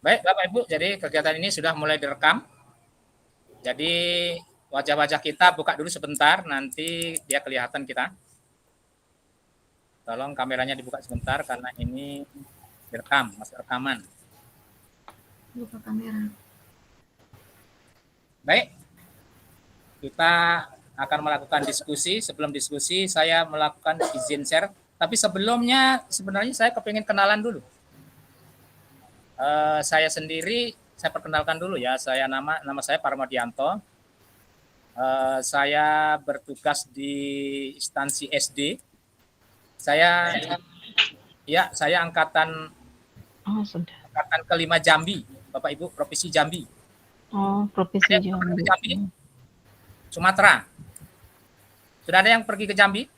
Baik, Bapak Ibu, jadi kegiatan ini sudah mulai direkam. Jadi wajah-wajah kita buka dulu sebentar, nanti dia kelihatan kita. Tolong kameranya dibuka sebentar karena ini direkam, masih rekaman. Buka kamera. Baik, kita akan melakukan diskusi. Sebelum diskusi, saya melakukan izin share. Tapi sebelumnya, sebenarnya saya kepingin kenalan dulu. Saya sendiri, saya perkenalkan dulu ya. Nama saya Parmodianto. Saya bertugas di instansi SD. Saya angkatan angkatan kelima Jambi, Bapak Ibu, Provinsi Jambi. Oh, Provinsi Jambi. Sumatera. Sudah ada yang pergi ke Jambi?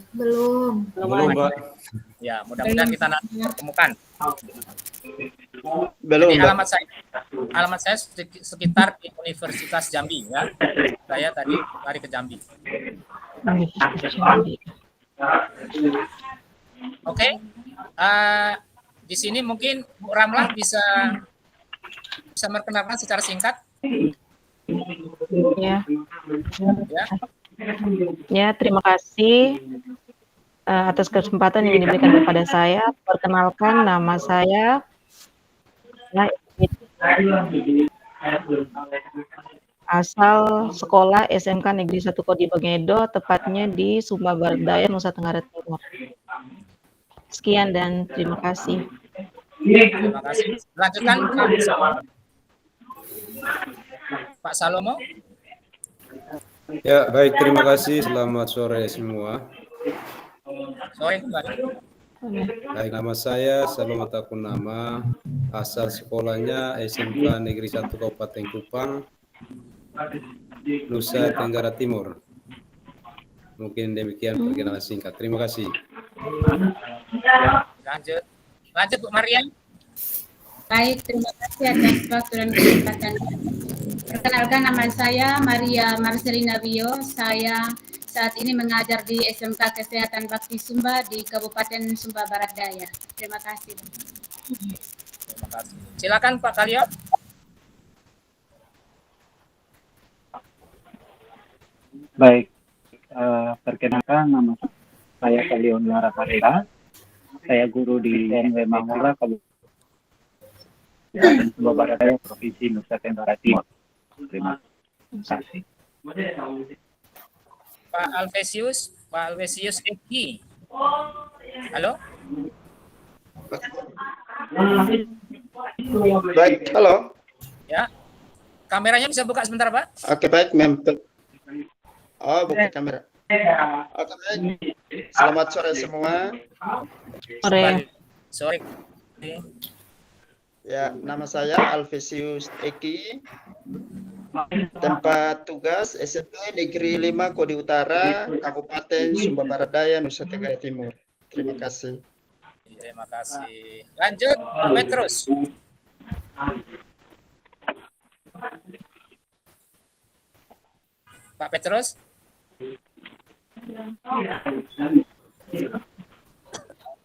Belum, Mbak. Ya, mudah-mudahan kita nanti temukan. Belum, Jadi Mbak. alamat saya sekitar di Universitas Jambi ya. Saya tadi lari ke Jambi. Oke. Di sini mungkin Bu Ramlah bisa memperkenalkan secara singkat. Ya. Ya, terima kasih atas kesempatan yang diberikan kepada saya. Perkenalkan, nama saya asal sekolah SMK Negeri 1 Kodi Bengedo, tepatnya di Sumba Barat Daya, Nusa Tenggara Timur. Sekian dan terima kasih. Terima kasih. Lanjutkan Pak Salomo. Ya, baik, terima kasih. Selamat sore semua. Sore kembali. Baik, nama saya Salomo Takunama, asal sekolahnya SMK Negeri 1 Kabupaten Kupang, Nusa Tenggara Timur. Mungkin demikian perkenalan singkat. Terima kasih. Lanjut Bu Mariam. Baik, terima kasih atas waktu dan kesempatan. Perkenalkan, nama saya Maria Marcelina Bio. Saya saat ini mengajar di SMK Kesehatan Bakti Sumba di Kabupaten Sumba Barat Daya. Terima kasih. Terima kasih. Silakan Pak Kalio. Baik, perkenalkan nama saya Kalion Lara Karera. Saya guru di NW Mangura, Kabupaten Sumba Barat Daya, Provinsi Nusa Tenggara Timur. Terima kasih. Pak Alvesius Eki. Halo? Baik, halo. Ya. Kameranya bisa buka sebentar, Pak? Oke, baik, Mem. Oh, buka kamera. Oke, baik. Selamat sore semua. Sore. Ya, nama saya Alvesius Eki. Tempat tugas SMP Negeri 5 Kodi Utara, Kabupaten Sumba Barat Daya, Nusa Tenggara Timur. Terima kasih. Terima kasih. Lanjut, Pak Petrus. Pak Petrus.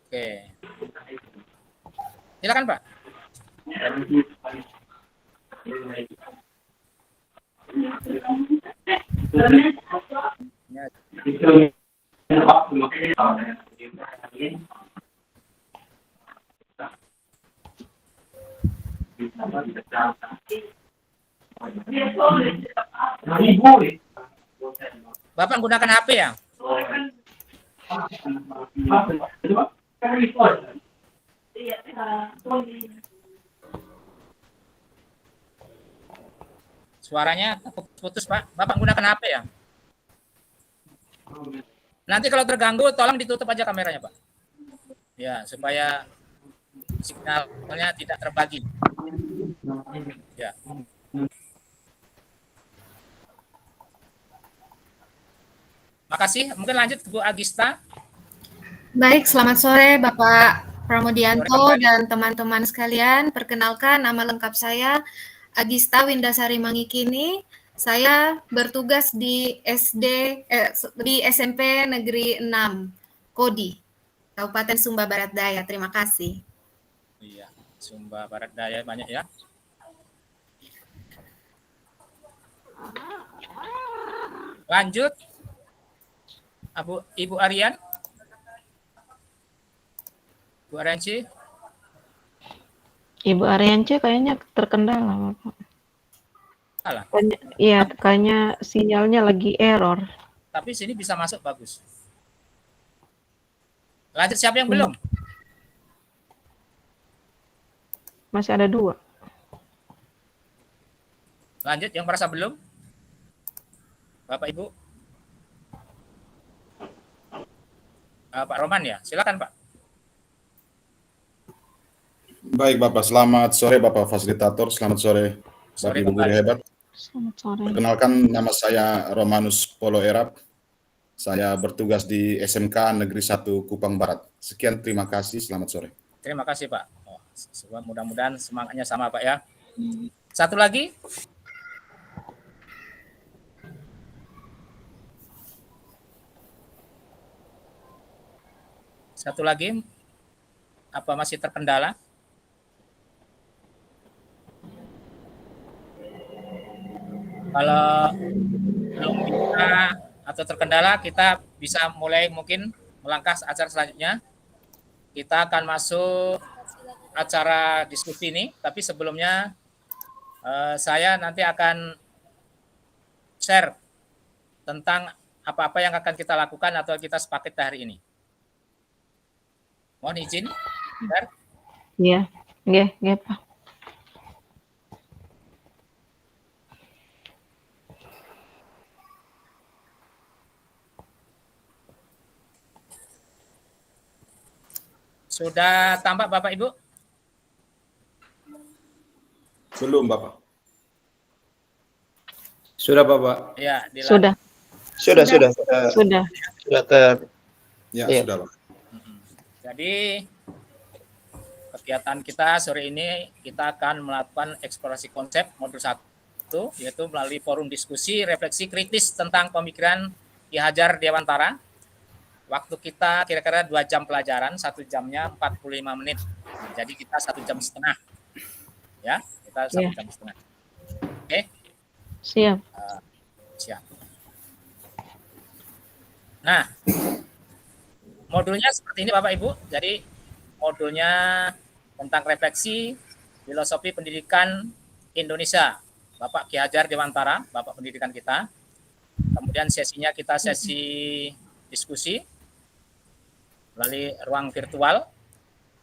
Oke. Silakan, Pak. Bapak menggunakan HP ya? Suaranya putus, Pak. Bapak menggunakan HP ya? Nanti kalau terganggu, tolong ditutup aja kameranya, Pak. Ya, supaya signalnya tidak terbagi. Ya. Makasih. Mungkin lanjut Bu Agista. Baik, selamat sore Bapak Pramodianto dan teman-teman sekalian. Perkenalkan, nama lengkap saya Agista Windasari Mangikini. Saya bertugas di SMP Negeri 6 Kodi, Kabupaten Sumba Barat Daya. Terima kasih. Iya, Sumba Barat Daya banyak ya. Lanjut, Ibu Aryan. Bu Aryanci. Ibu Ariance kayaknya terkendala, Bapak. Salah. Iya, kayaknya sinyalnya lagi error. Tapi sini bisa masuk bagus. Lanjut, siapa yang belum? Masih ada 2. Lanjut, yang merasa belum? Bapak Ibu. Pak Roman ya, silakan Pak. Baik Bapak, selamat sore Bapak Fasilitator, selamat sore Sore Bapak Ibu guru hebat. Selamat sore. Perkenalkan, nama saya Romanus Polo Erap. Saya bertugas di SMK Negeri 1 Kupang Barat. Sekian, terima kasih, selamat sore. Terima kasih Pak. Oh, mudah-mudahan semangatnya sama Pak ya. Satu lagi. Satu lagi. Apa masih terkendala? Kalau belum bisa atau terkendala, kita bisa mulai mungkin melangkah acara selanjutnya. Kita akan masuk acara diskusi ini, tapi sebelumnya saya nanti akan share tentang apa-apa yang akan kita lakukan atau kita sepakati hari ini. Mohon izin, share. Iya, nggih, Pak. Sudah tampak Bapak Ibu? Belum Bapak. Sudah Bapak. Ya, Sudah. Sudah Ya, Iya. sudah Pak. Jadi kegiatan kita sore ini kita akan melakukan eksplorasi konsep modul 1, yaitu melalui forum diskusi refleksi kritis tentang pemikiran Ki Hajar Dewantara. Waktu kita kira-kira 2 jam pelajaran, 1 jamnya 45 menit. Jadi kita 1 jam setengah. Ya, kita 1 jam setengah. Oke? Siap. Siap. Nah, modulnya seperti ini Bapak Ibu. Jadi modulnya tentang refleksi filosofi pendidikan Indonesia. Bapak Ki Hajar Dewantara, Bapak pendidikan kita. Kemudian sesinya kita sesi diskusi melalui ruang virtual.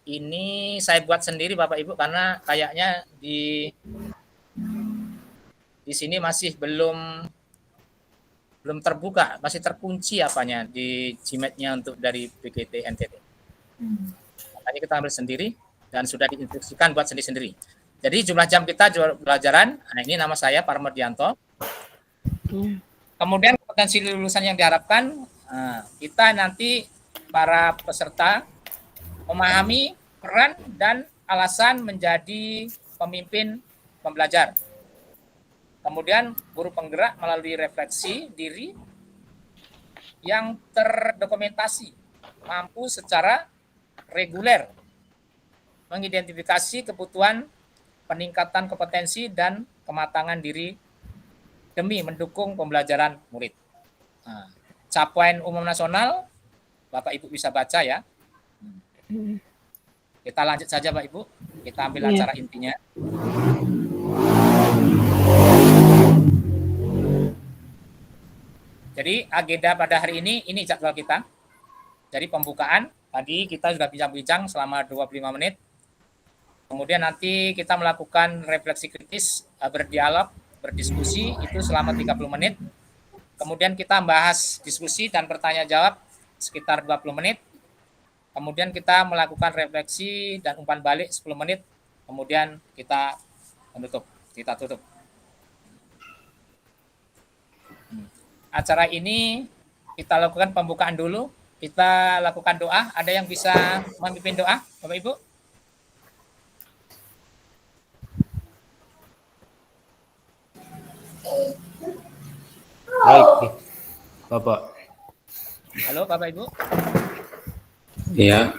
Ini saya buat sendiri Bapak Ibu karena kayaknya di sini masih belum terbuka, masih terkunci apanya di Gmail-nya untuk dari PGT NTT. Makanya kita ambil sendiri dan sudah diinstruksikan buat sendiri-sendiri. Jadi jumlah jam kita pelajaran, nah ini nama saya Parmedianto. Kemudian potensi lulusan yang diharapkan, kita nanti para peserta memahami peran dan alasan menjadi pemimpin pembelajar. Kemudian guru penggerak melalui refleksi diri yang terdokumentasi, mampu secara reguler mengidentifikasi kebutuhan peningkatan kompetensi dan kematangan diri demi mendukung pembelajaran murid. Nah, capaian umum nasional, Bapak Ibu bisa baca ya. Kita lanjut saja Bapak Ibu, kita ambil acara intinya. Jadi agenda pada hari ini jadwal kita. Jadi pembukaan, tadi kita sudah bincang-bincang selama 25 menit. Kemudian nanti kita melakukan refleksi kritis, berdialog, berdiskusi, itu selama 30 menit. Kemudian kita bahas diskusi dan bertanya jawab sekitar 20 menit. Kemudian kita melakukan refleksi dan umpan balik 10 menit. Kemudian kita tutup. Acara ini kita lakukan pembukaan dulu. Kita lakukan doa. Ada yang bisa memimpin doa, Bapak Ibu? Baik, Bapak. Halo, Bapak Ibu. Iya.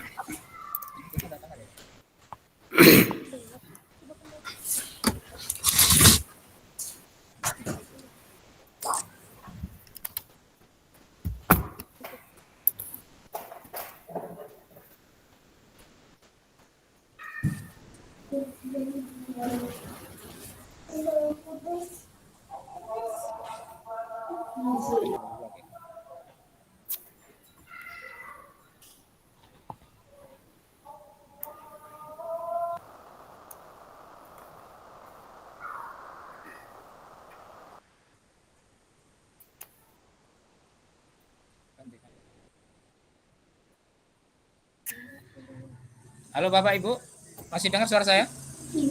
Halo Bapak Ibu, masih dengar suara saya?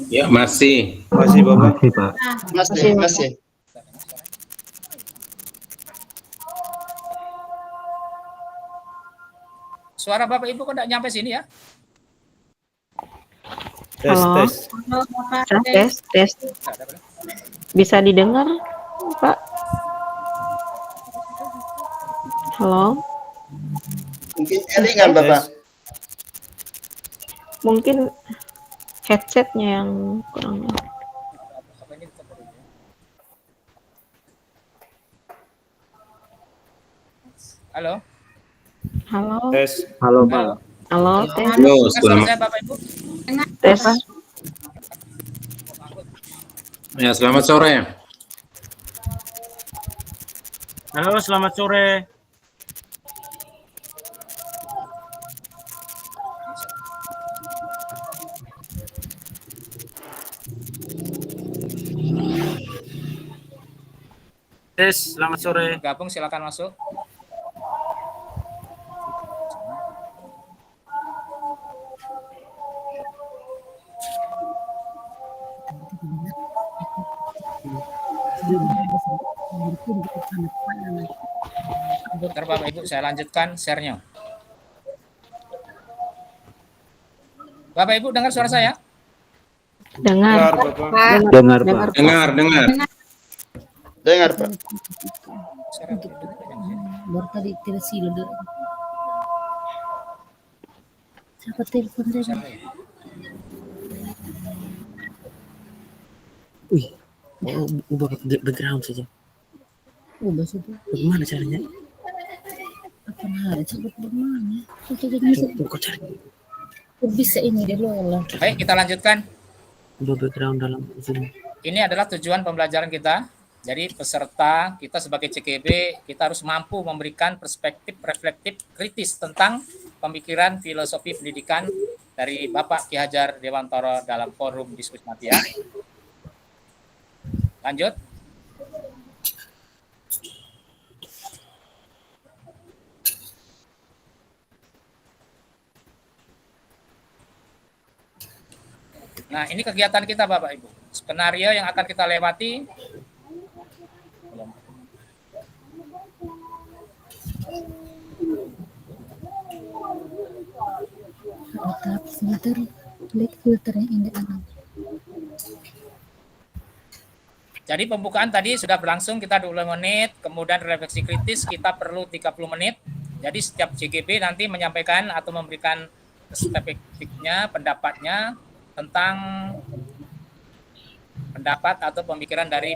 Ya, masih. Masih Bapak. Masih, Pak. Masih. Suara Bapak Ibu kok tidak nyampe sini ya? Tes, Halo. tes. Halo, Bapak. Tes. Bisa didengar, Pak? Halo. Mungkin jaringan Bapak. Mungkin headsetnya yang kurang. Halo? Halo. Tes. Halo, Pak. Halo, tes. Halo, Dengar suara selamat. saya Bapak Ibu? Tes. Ya, selamat sore. Halo, selamat sore. Tes, selamat sore. Gabung silakan masuk. Bentar Bapak Ibu, saya lanjutkan share-nya. Bapak Ibu dengar suara saya? Dengar. Dengar Bapak. Pak. Dengar, Pak. Dengar. Dengar Pak. Baru tadi tersilo deh. Siapa telepon tadi? Wih, mau ubah background saja. Ubah saja. Bagaimana caranya? Apa hari coba bagaimana? Kok cari? Bisa ini deh loh. Baik, kita lanjutkan. Ubah background dalam Zoom. Ini adalah tujuan pembelajaran kita. Jadi peserta kita sebagai CGB, kita harus mampu memberikan perspektif reflektif kritis tentang pemikiran filosofi pendidikan dari Bapak Ki Hajar Dewantoro dalam forum diskusi nanti ya. Lanjut. Nah, ini kegiatan kita Bapak Ibu. Skenario yang akan kita lewati. Filternya ini anak. Jadi pembukaan tadi sudah berlangsung kita 20 menit, kemudian refleksi kritis kita perlu 30 menit. Jadi setiap CGB nanti menyampaikan atau memberikan perspektifnya, pendapatnya tentang pendapat atau pemikiran dari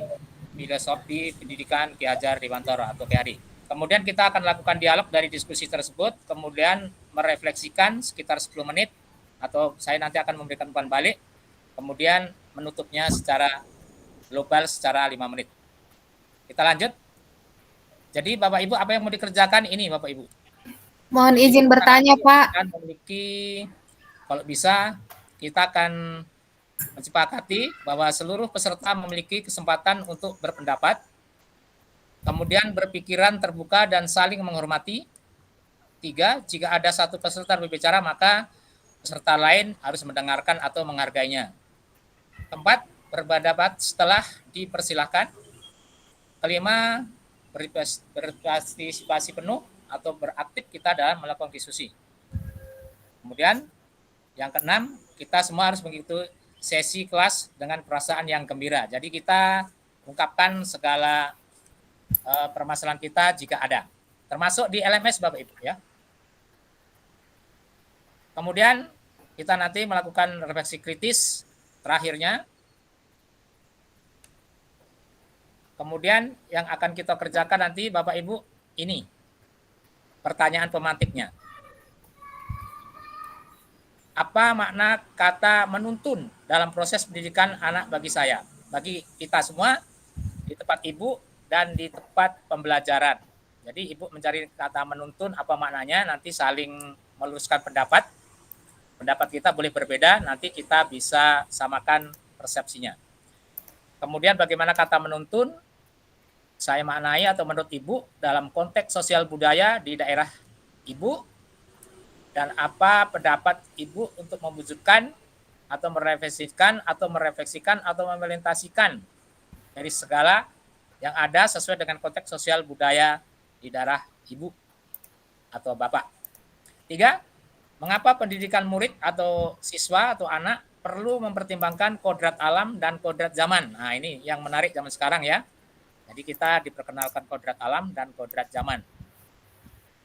filosofi pendidikan Ki Hajar Dewantoro atau KHD. Kemudian kita akan lakukan dialog dari diskusi tersebut, kemudian merefleksikan sekitar 10 menit, atau saya nanti akan memberikan umpan balik, kemudian menutupnya secara global secara 5 menit. Kita lanjut. Jadi Bapak Ibu, apa yang mau dikerjakan ini Bapak Ibu? Mohon izin bertanya, Pak. Akan memiliki, kalau bisa, kita akan menyepakati bahwa seluruh peserta memiliki kesempatan untuk berpendapat, kemudian berpikiran terbuka dan saling menghormati. 3, jika ada satu peserta berbicara, maka peserta lain harus mendengarkan atau menghargainya. 4, berpendapat setelah dipersilahkan. 5, berpartisipasi penuh atau beraktif kita dalam melakukan diskusi. Kemudian yang ke-6, kita semua harus mengikuti sesi kelas dengan perasaan yang gembira. Jadi kita ungkapkan segala permasalahan kita jika ada, termasuk di LMS Bapak Ibu ya. Kemudian kita nanti melakukan refleksi kritis terakhirnya. Kemudian yang akan kita kerjakan nanti Bapak Ibu ini pertanyaan pemantiknya. Apa makna kata menuntun dalam proses pendidikan anak bagi saya, bagi kita semua di tempat Ibu dan di tempat pembelajaran. Jadi Ibu mencari kata menuntun apa maknanya, nanti saling meluruskan pendapat. Pendapat kita boleh berbeda, nanti kita bisa samakan persepsinya. Kemudian bagaimana kata menuntun saya maknai atau menurut Ibu dalam konteks sosial budaya di daerah Ibu, dan apa pendapat Ibu untuk mewujudkan atau merefleksikan atau mempresentasikan dari segala yang ada sesuai dengan konteks sosial budaya di daerah Ibu atau Bapak. 3. Mengapa pendidikan murid atau siswa atau anak perlu mempertimbangkan kodrat alam dan kodrat zaman? Nah, ini yang menarik zaman sekarang ya. Jadi kita diperkenalkan kodrat alam dan kodrat zaman.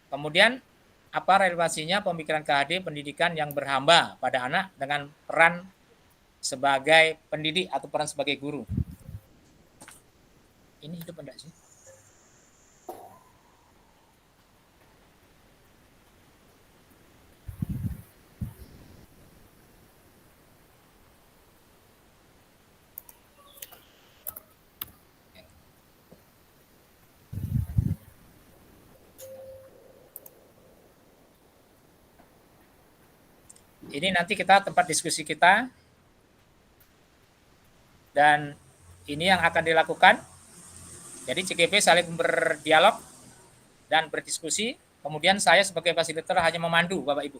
Kemudian, apa relevansinya pemikiran KHD pendidikan yang berhamba pada anak dengan peran sebagai pendidik atau peran sebagai guru? Ini hidup enggak sih? Ini nanti kita tempat diskusi kita, dan ini yang akan dilakukan. Jadi CGP saling berdialog dan berdiskusi, kemudian saya sebagai fasilitator hanya memandu Bapak Ibu.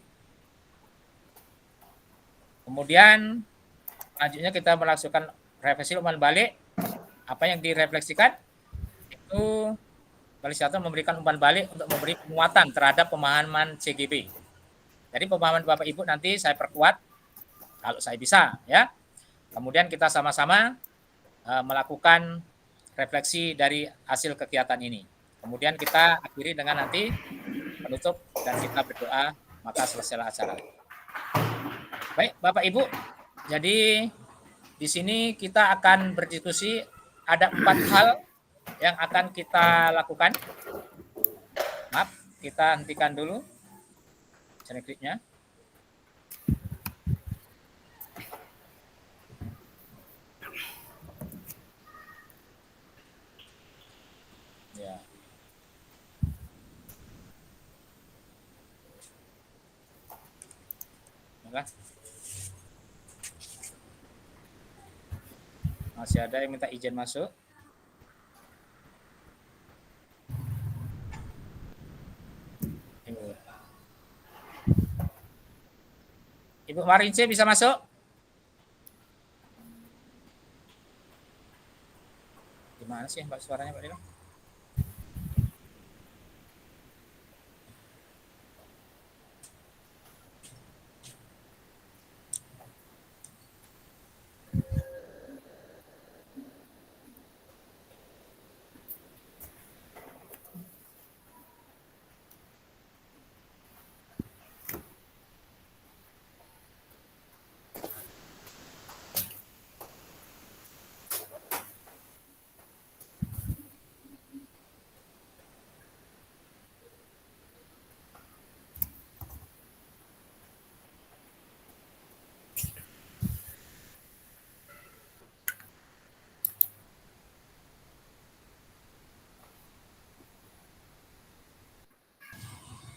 Kemudian selanjutnya kita melakukan refleksi umpan balik. Apa yang direfleksikan itu fasilitator memberikan umpan balik untuk memberi penguatan terhadap pemahaman CGP. Jadi pemahaman Bapak Ibu nanti saya perkuat kalau saya bisa ya. Kemudian kita sama-sama melakukan refleksi dari hasil kegiatan ini. Kemudian kita akhiri dengan nanti penutup dan kita berdoa, maka selesailah acara. Baik, Bapak Ibu. Jadi di sini kita akan berdiskusi, ada 4 hal yang akan kita lakukan. Maaf, kita hentikan dulu klipnya. Ya. Masih ada yang minta izin masuk? Ibu Marince bisa masuk? Gimana sih Mbak suaranya Mbak Lila?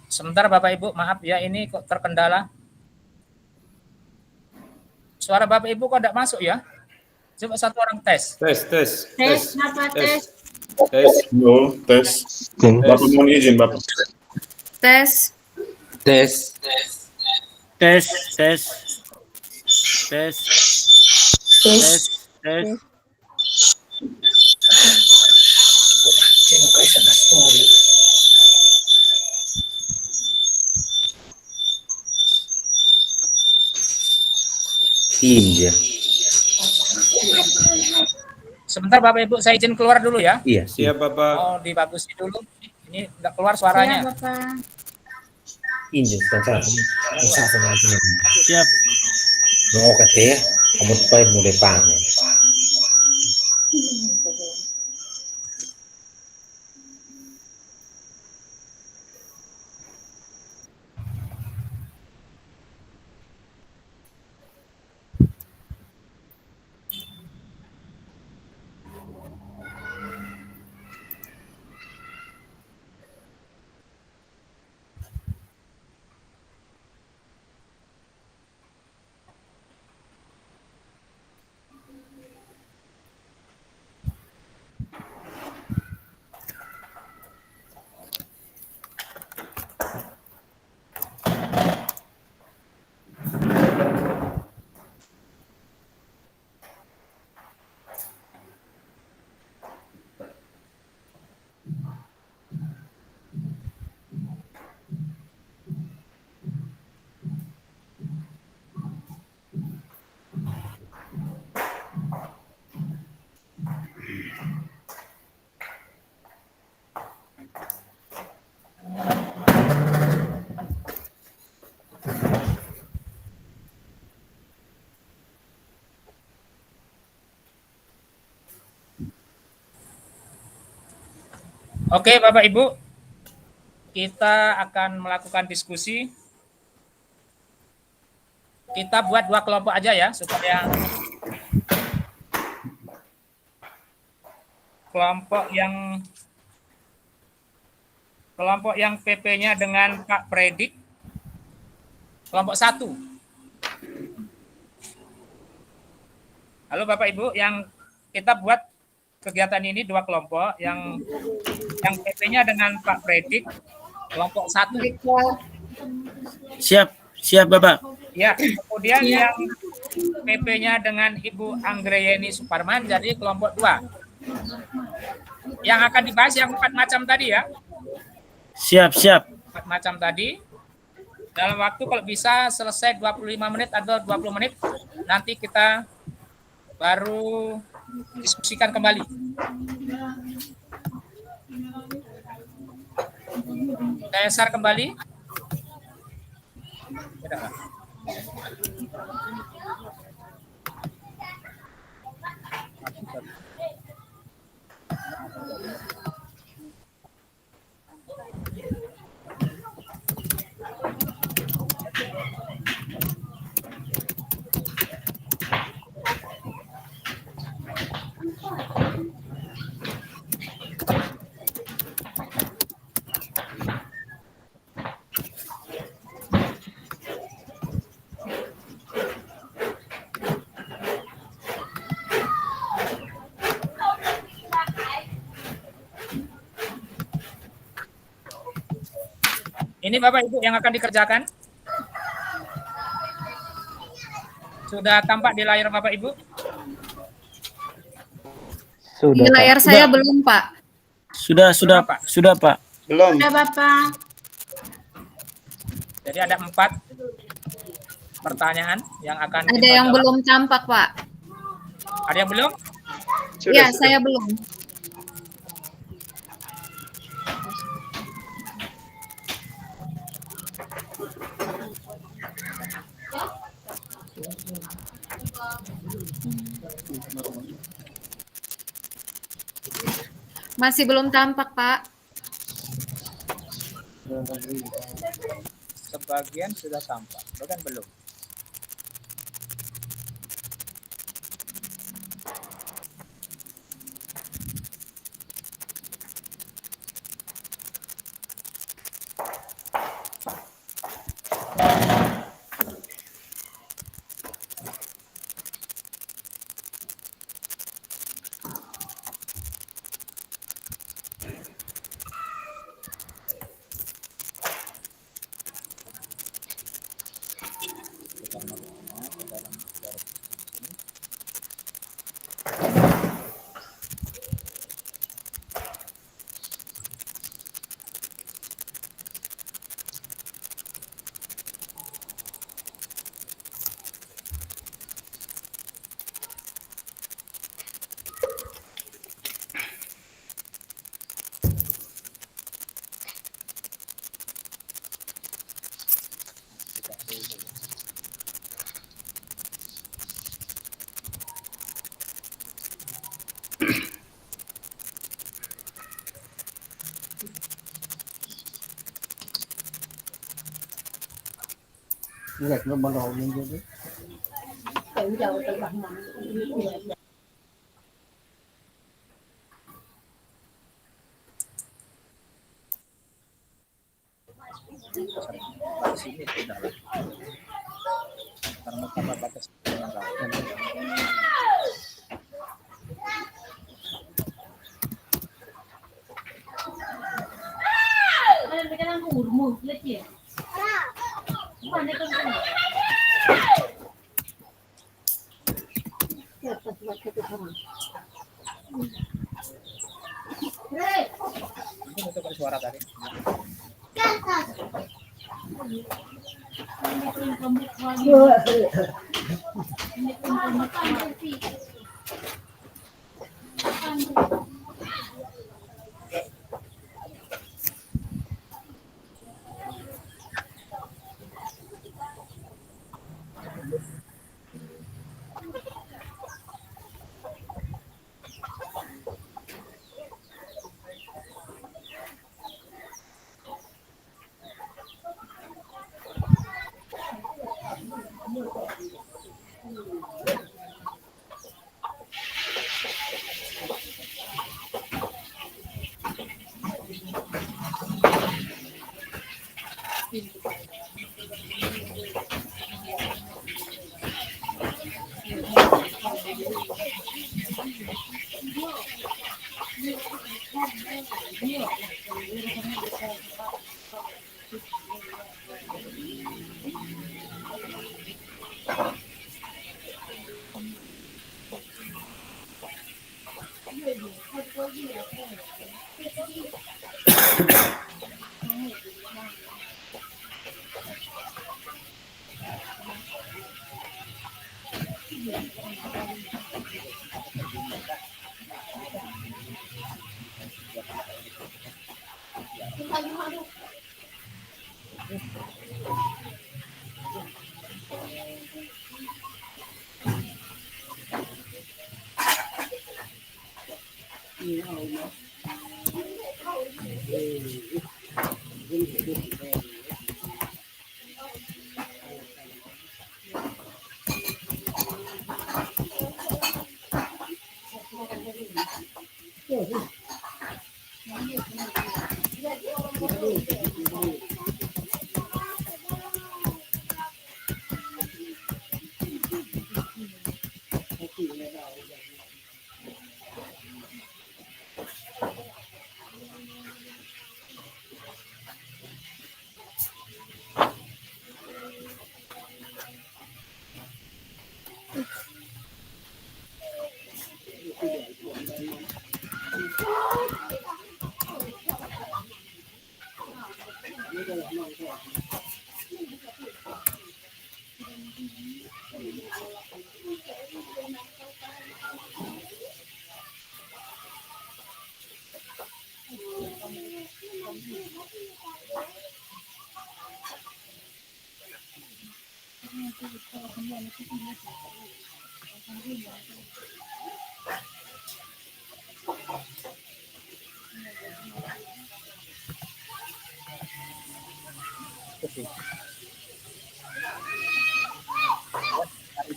Sebentar Bapak Ibu, maaf ya ini kok terkendala. Suara Bapak Ibu kok enggak masuk ya? Coba satu orang tes. Tes. Bapak tes. No, tes. Bapak mohon izin, Bapak. Tes. Tes. Iya. Sebentar Bapak Ibu, saya izin keluar dulu ya. Iya. Siap Bapak. Oh, dibagusin dulu. Ini enggak keluar suaranya. Siap, Bapak. Injil, Siap. Mau kate ya, kamu tuh mau depan ya. Oke, Bapak Ibu, kita akan melakukan diskusi. Kita buat 2 kelompok aja ya, supaya kelompok yang PP-nya dengan Pak Predik, kelompok 1. Halo Bapak Ibu, yang kita buat kegiatan ini 2 kelompok, yang PP-nya dengan Pak Predik, kelompok 1. Siap Bapak. Ya, kemudian yang PP-nya dengan Ibu Anggreyeni Suparman jadi kelompok 2. Yang akan dibahas yang 4 macam tadi ya. Siap. 4 macam tadi. Dalam waktu kalau bisa selesai 25 menit atau 20 menit, nanti kita baru diskusikan kembali. Saya share kembali. Tidak. Ini Bapak Ibu yang akan dikerjakan. Sudah tampak di layar Bapak Ibu? Di layar saya belum, Pak. Sudah Pak. Belum. Sudah Bapak. Jadi ada 4 pertanyaan yang akan Ada kita yang jawab. belum tampak, Pak. Ada yang belum? Iya, saya belum. Masih belum tampak, Pak. Sebagian sudah tampak, bahkan belum. Sini sudah lah. Karena tambah batas penyelenggara. Ini untuk suara tadi.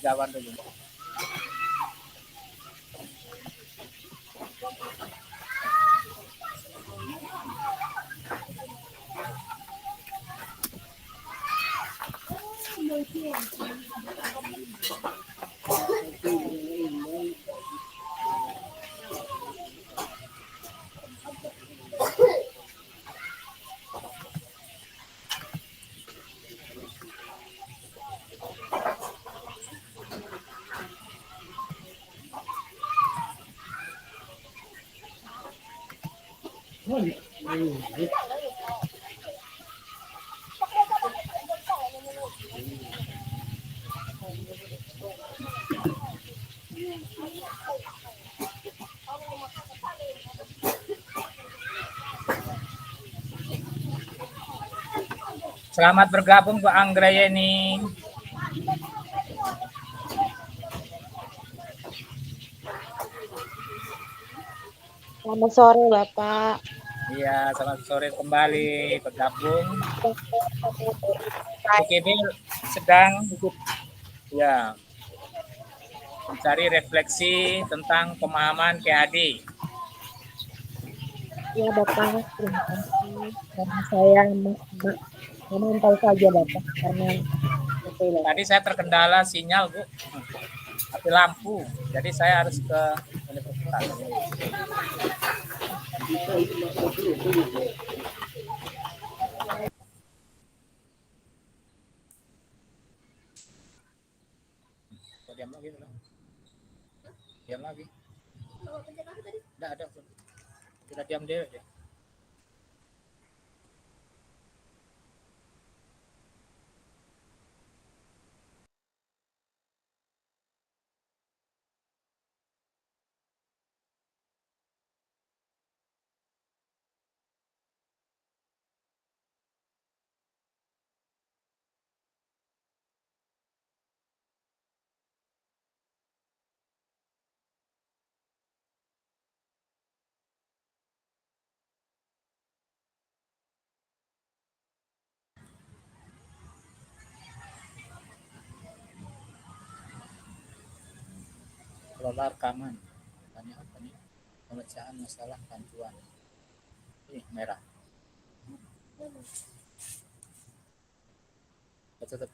Jawan dulu. Selamat bergabung Bu Anggrayeni. Selamat sore Bapak. Iya, selamat sore kembali bergabung. Oke, Bil. sedang ya mencari refleksi tentang pemahaman KAD. Ya Bapak, terima kasih. Karena saya memantau saja Bapak, karena tadi saya terkendala sinyal Bu, mati lampu, jadi saya harus ke universitas. Diam lagi, diam lagi. Tidak ada, sudah diam deh. Kelola rekaman. Tanya apa nih? Pemecahan masalah bantuan. Ini merah. Tutup.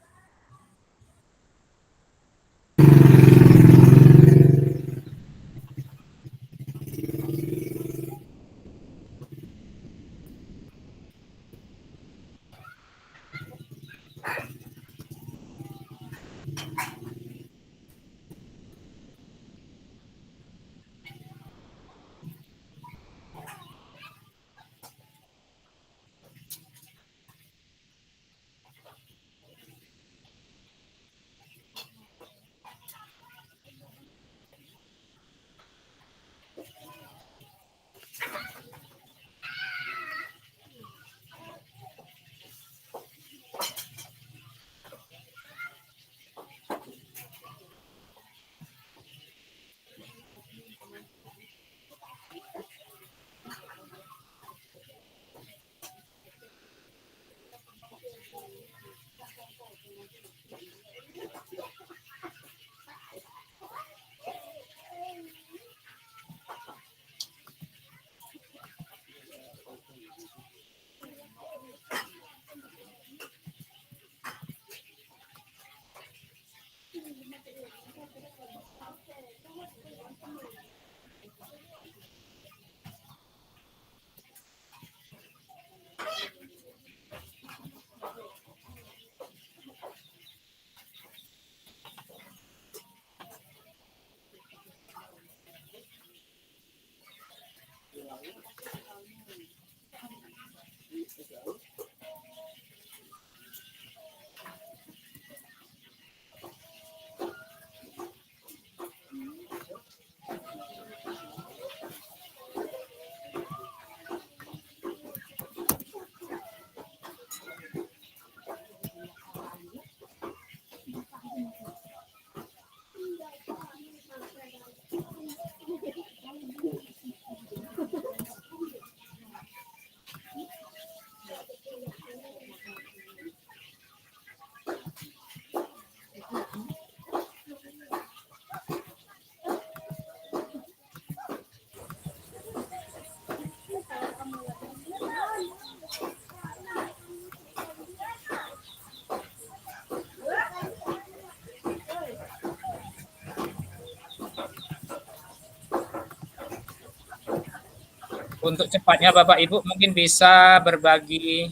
Untuk cepatnya Bapak Ibu mungkin bisa berbagi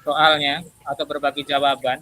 soalnya atau berbagi jawaban.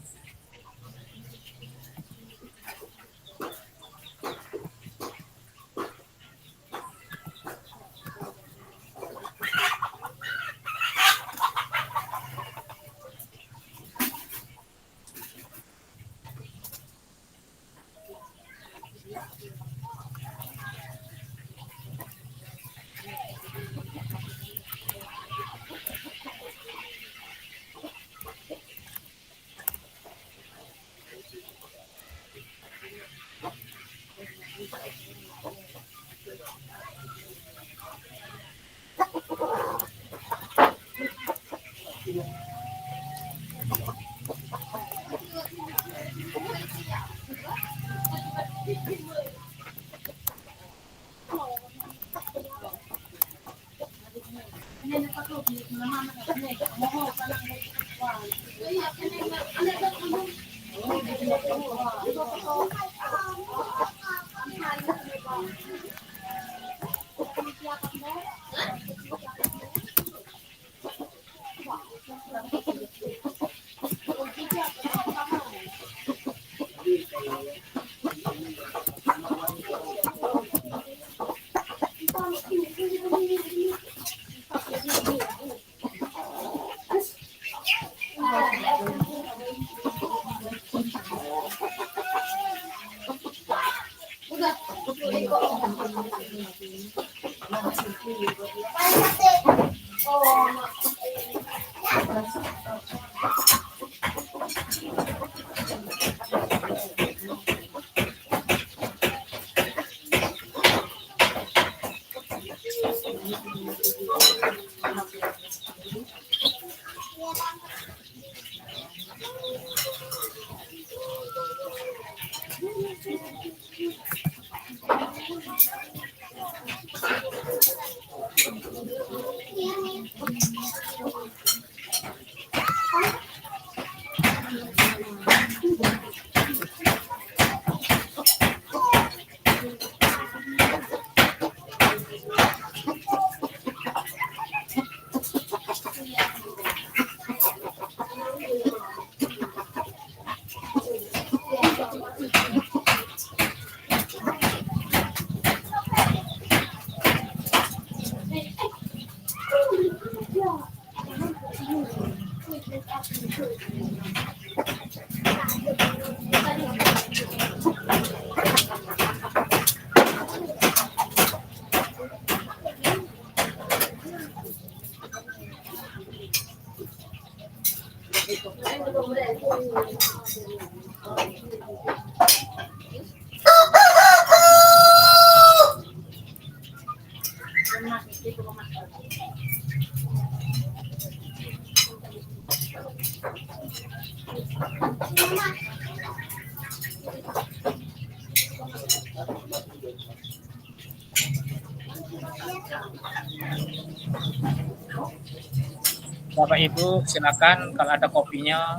Bapak Ibu silakan kalau ada kopinya,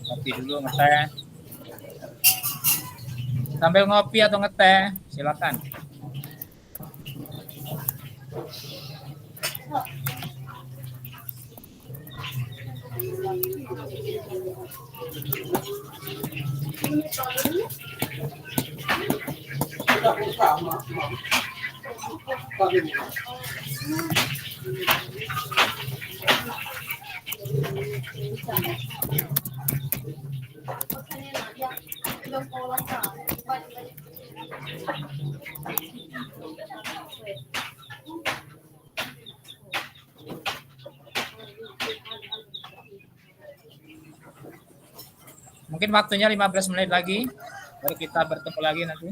kopi dulu, ngeteh. Sambil ngopi atau ngeteh, silakan. Mungkin waktunya 15 menit lagi, baru kita bertemu lagi nanti.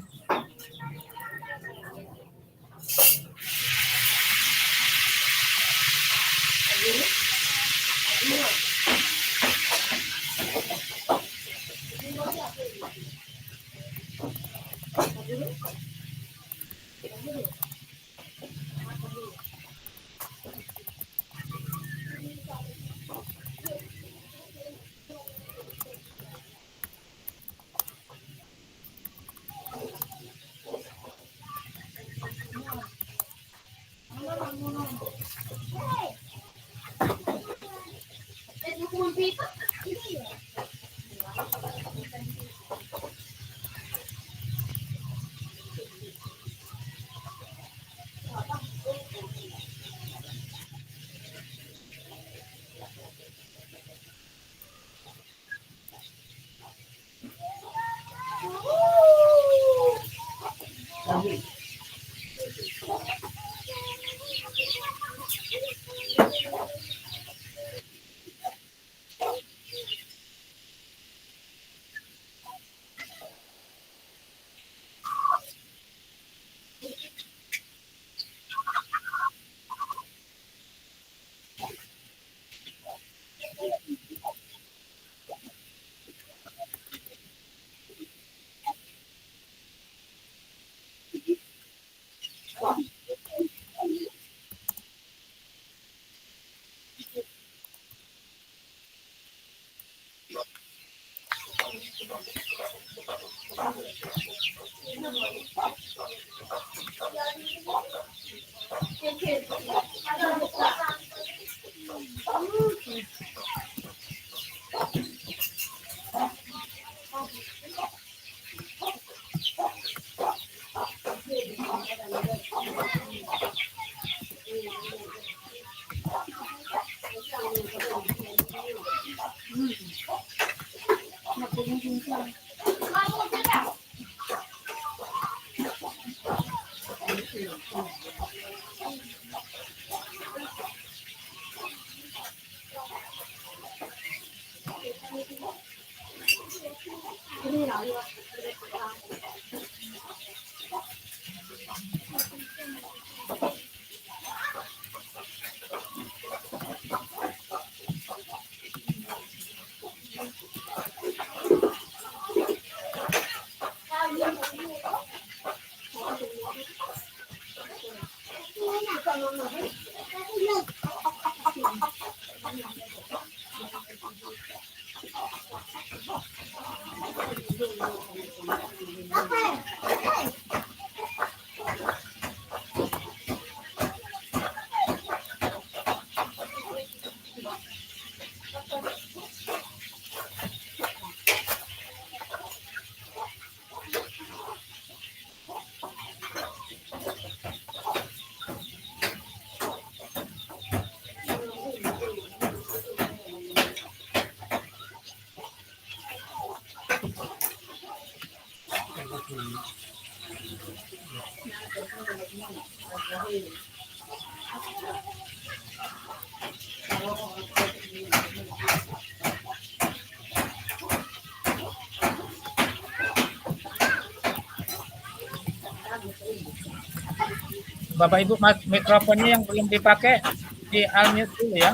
Bapak Ibu, mikrofonnya yang belum dipakai di unmute dulu ya.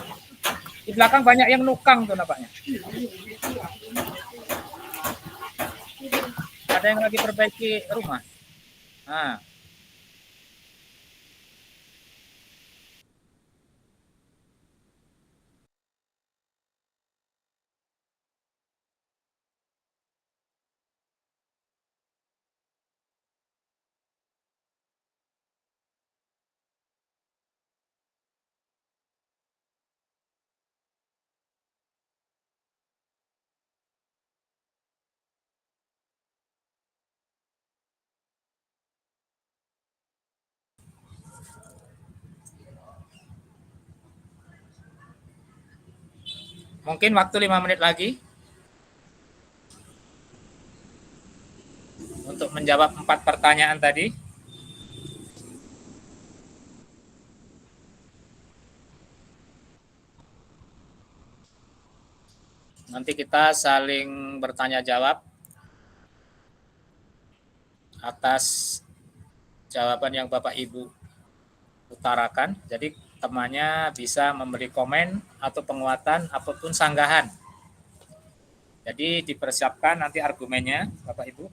Di belakang banyak yang nukang tuh nampaknya. Ada yang lagi perbaiki rumah. Nah. Mungkin waktu 5 menit lagi untuk menjawab 4 pertanyaan tadi. Nanti kita saling bertanya jawab atas jawaban yang Bapak Ibu utarakan. Jadi temannya bisa memberi komen atau penguatan apapun sanggahan. Jadi dipersiapkan nanti argumennya Bapak Ibu.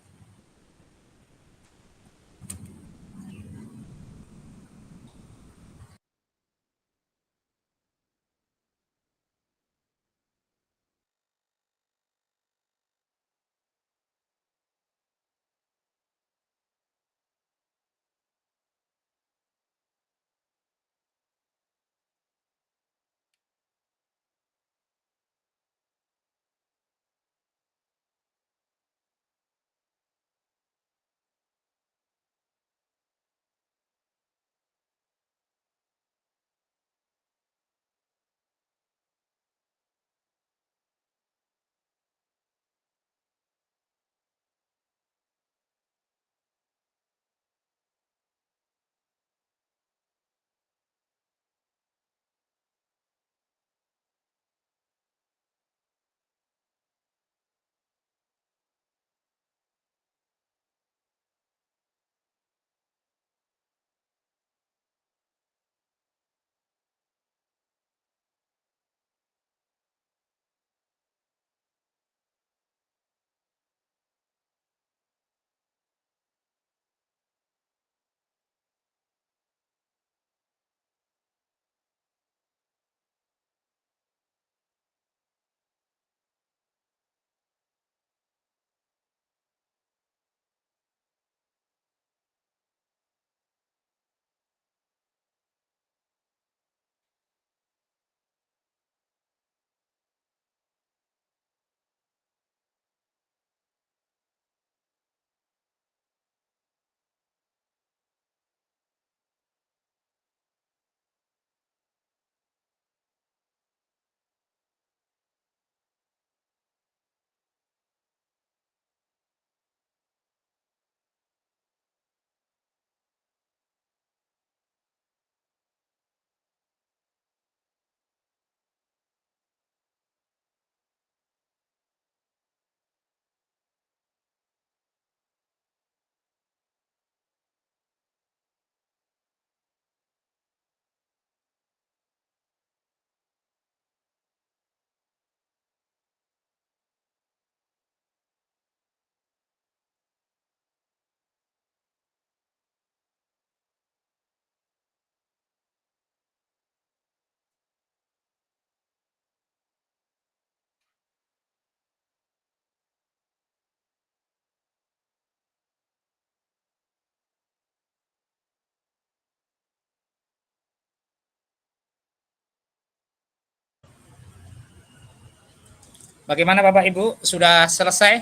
Bagaimana Bapak Ibu? Sudah selesai?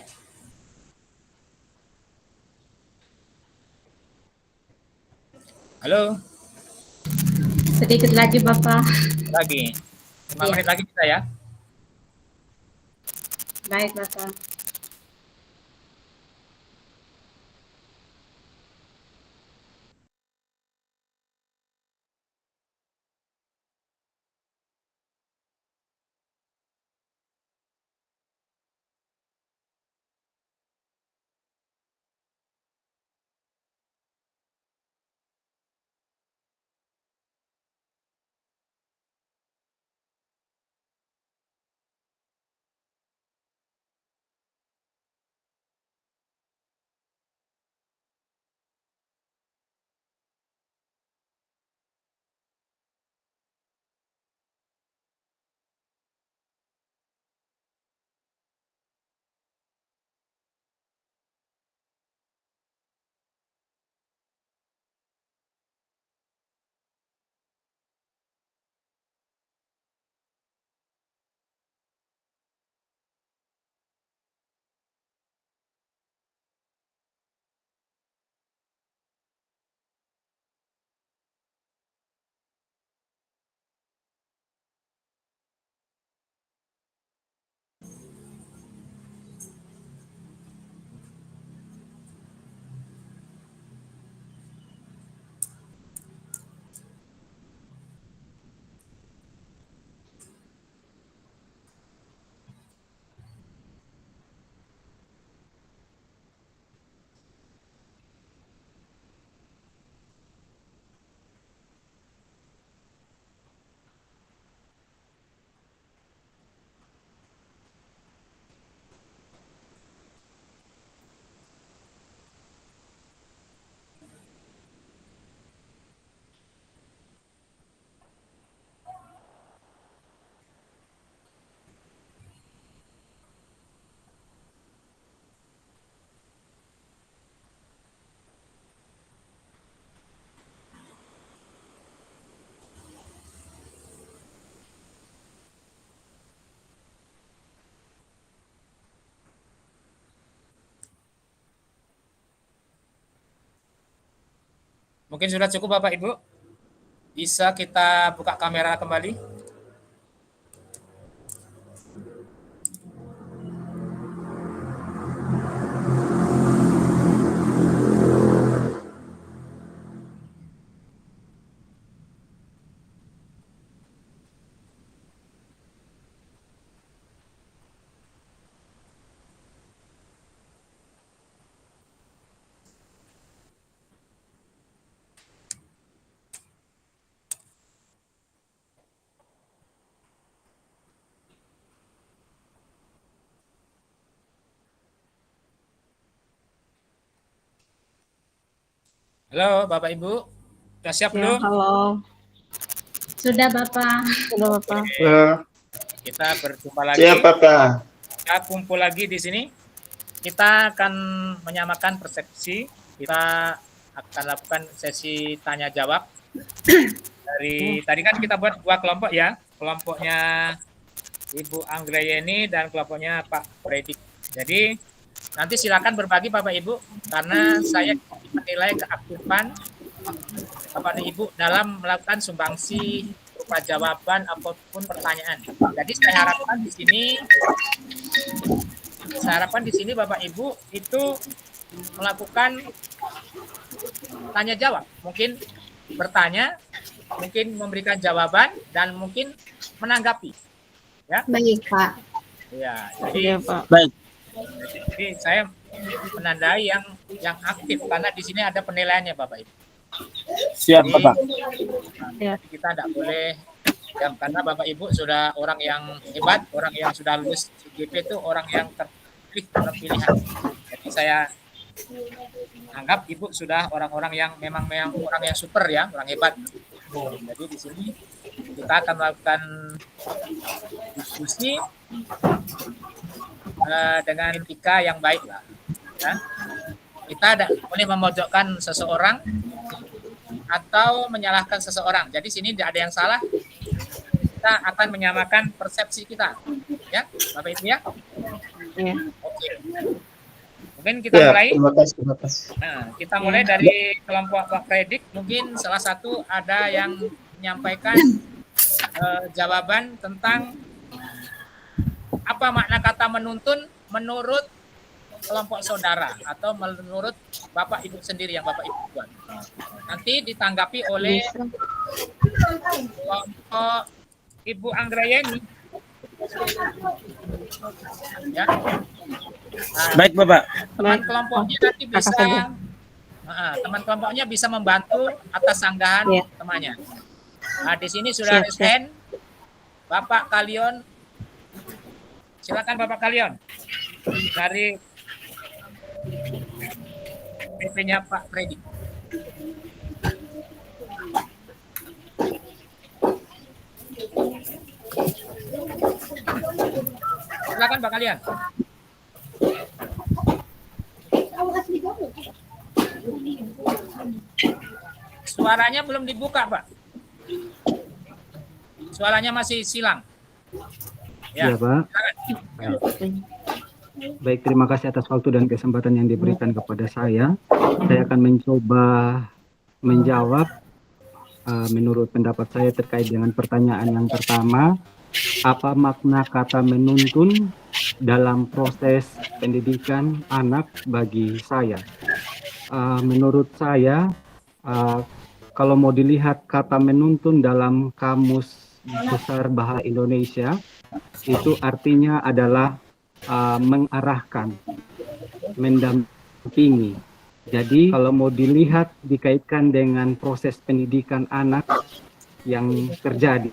Halo? Sedikit lagi Bapak. Lagi. 5 menit lagi kita ya. Baik Bapak. Mungkin sudah cukup Bapak Ibu. Bisa kita buka kamera kembali. Halo Bapak Ibu, sudah siap belum? Halo. Sudah Bapak. Sudah Bapak. Kita berjumpa lagi. Siap Bapak. Kita kumpul lagi di sini. Kita akan menyamakan persepsi. Kita akan lakukan sesi tanya jawab. Dari tadi kan kita buat 2 kelompok ya. Kelompoknya Ibu Anggrayeni dan kelompoknya Pak Predik. Jadi nanti silakan berbagi Bapak Ibu, karena saya menilai keaktifan Bapak dan Ibu dalam melakukan sumbangsi berupa jawaban apapun pertanyaan. Jadi saya harapkan di sini Bapak Ibu itu melakukan tanya jawab, mungkin bertanya, mungkin memberikan jawaban, dan mungkin menanggapi. Ya. Baik Pak. Ya, jadi Pak. Baik. Jadi saya menandai yang aktif, karena di sini ada penilaiannya Bapak Ibu. Siap Bapak. Ya. Kita tidak boleh ya, karena Bapak Ibu sudah orang yang hebat, orang yang sudah lulus CGP itu orang yang terpilih dalam pilihan. Jadi saya anggap Ibu sudah orang-orang yang memang orang yang super ya, orang hebat. Jadi di sini kita akan melakukan diskusi dengan etika yang baik lah. Ya. Kita tidak boleh memojokkan seseorang atau menyalahkan seseorang. Jadi sini tidak ada yang salah. Kita akan menyamakan persepsi kita. Ya, Bapak Ibu ya. Ya. Oke. Mungkin kita mulai. Terima kasih. Nah, kita mulai dari kelompok Pak Predik. Mungkin salah satu ada yang menyampaikan jawaban tentang apa makna kata menuntun menurut kelompok saudara atau menurut Bapak Ibu sendiri yang Bapak Ibu buat. Nanti ditanggapi oleh kelompok Ibu Anggrayeni. Ya. Nah, Baik, Bapak. Teman kelompoknya nanti bisa teman kelompoknya bisa membantu atas sanggahan temannya. Nah, di sini sudah SN Bapak Kalion. Silakan Bapak Kalion dari PP-nya Pak Freddy. Silakan Pak Kalian. Suaranya belum dibuka, Pak. Suaranya masih silang. Ya, Pak. Baik, terima kasih atas waktu dan kesempatan yang diberikan kepada saya. Saya akan mencoba menjawab menurut pendapat saya terkait dengan pertanyaan yang pertama, apa makna kata menuntun dalam proses pendidikan anak bagi saya? Menurut saya, kalau mau dilihat kata menuntun dalam Kamus Besar Bahasa Indonesia, itu artinya adalah mengarahkan, mendampingi. Jadi kalau mau dilihat dikaitkan dengan proses pendidikan anak yang terjadi,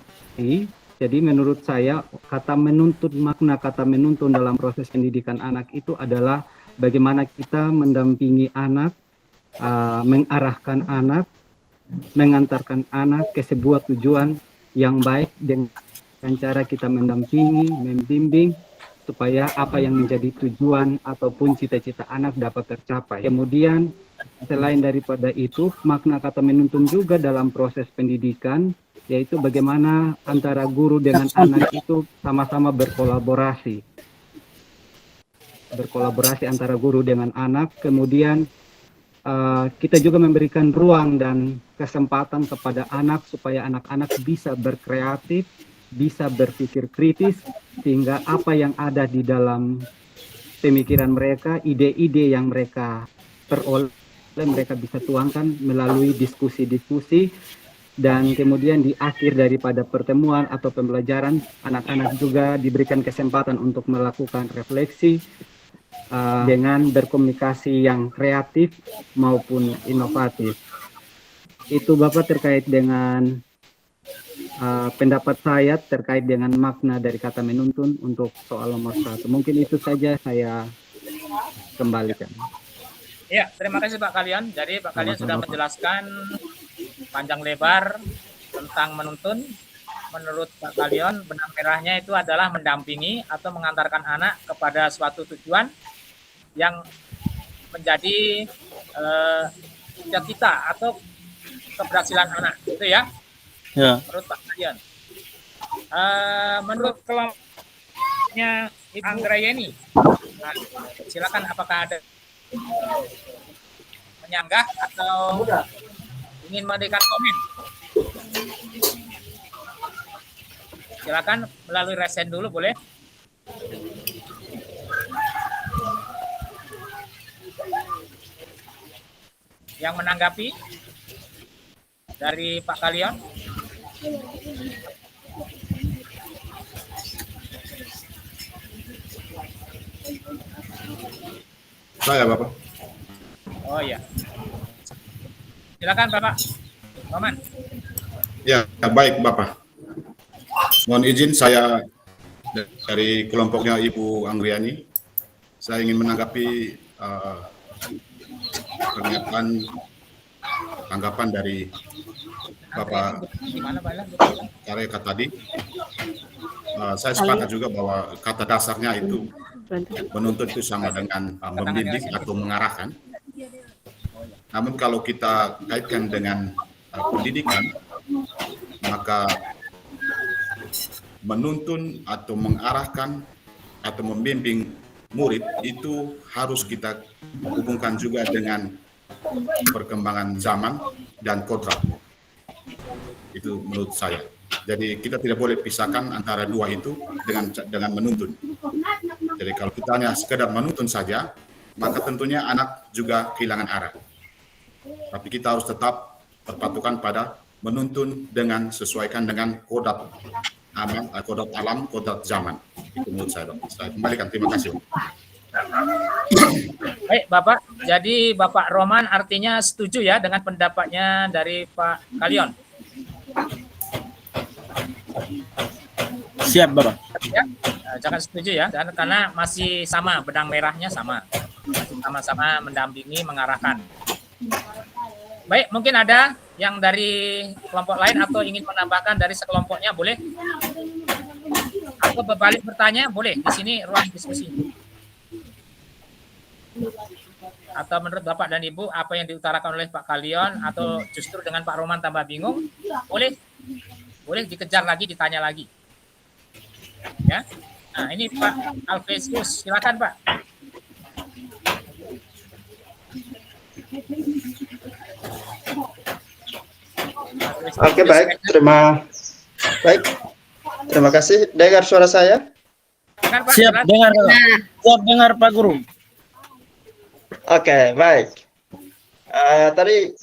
jadi menurut saya kata menuntun, makna kata menuntun dalam proses pendidikan anak itu adalah bagaimana kita mendampingi anak, mengarahkan anak, mengantarkan anak ke sebuah tujuan yang baik dengan cara kita mendampingi, membimbing, supaya apa yang menjadi tujuan ataupun cita-cita anak dapat tercapai. Kemudian selain daripada itu, makna kata menuntun juga dalam proses pendidikan, yaitu bagaimana antara guru dengan anak itu sama-sama berkolaborasi. Berkolaborasi antara guru dengan anak, kemudian kita juga memberikan ruang dan kesempatan kepada anak supaya anak-anak bisa berkreatif, bisa berpikir kritis, sehingga apa yang ada di dalam pemikiran mereka, ide-ide yang mereka peroleh, mereka bisa tuangkan melalui diskusi-diskusi, dan kemudian di akhir daripada pertemuan atau pembelajaran, anak-anak juga diberikan kesempatan untuk melakukan refleksi dengan berkomunikasi yang kreatif maupun inovatif. Itu Bapak terkait dengan pendapat saya terkait dengan makna dari kata menuntun untuk soal nomor 1. Mungkin itu saja saya kembalikan. Ya, terima kasih Pak Kalian. Jadi Pak Kalian sudah menjelaskan panjang lebar tentang menuntun. Menurut Pak Kalian, benang merahnya itu adalah mendampingi atau mengantarkan anak kepada suatu tujuan yang menjadi cita-cita atau keberhasilan anak, gitu ya. Ya. Menurut Pak Kalian. Menurut kelompoknya Ibu Anggrayeni, nah, silakan apakah ada menyanggah atau ingin memberikan komen? Silakan melalui resen dulu, boleh? Yang menanggapi dari Pak Kalian? Saya, Bapak. Oh iya. Silakan Bapak. Maman. Ya, baik Bapak. Mohon izin saya dari kelompoknya Ibu Anggrayeni. Saya ingin menanggapi pernyataan tanggapan dari Bapak Kareka tadi. Saya sepakat juga bahwa kata dasarnya itu menuntut itu sama dengan membimbing atau mengarahkan. Namun kalau kita kaitkan dengan pendidikan, maka menuntun atau mengarahkan atau membimbing murid itu harus kita hubungkan juga dengan perkembangan zaman dan kodrat. Itu menurut saya. Jadi kita tidak boleh pisahkan antara dua itu dengan menuntun. Jadi kalau kita hanya sekedar menuntun saja, maka tentunya anak juga kehilangan arah. Tapi kita harus tetap berpatokan pada menuntun dengan sesuaikan dengan kodrat alam, kodrat zaman. Itu menurut saya, Pak. Saya kembalikan. Terima kasih. Baik, Bapak. Jadi Bapak Roman artinya setuju ya dengan pendapatnya dari Pak Kalion? Siap, Bapak. Ya, jangan setuju ya, karena masih sama, benang merahnya sama. Masih sama-sama mendampingi, mengarahkan. Baik, mungkin ada yang dari kelompok lain atau ingin menambahkan dari sekelompoknya, boleh? Atau berbalik bertanya, boleh. Di sini ruang diskusi. Atau menurut Bapak dan Ibu, apa yang diutarakan oleh Pak Kalion, atau justru dengan Pak Roman tambah bingung, boleh. Boleh dikejar lagi, ditanya lagi. Ya. Nah, ini Pak Alvesius, silakan Pak. Oke, baik. Terima kasih. Dengar suara saya? Siap dengar, Pak. Siap dengar, Pak Guru. Oke, baik. Tadi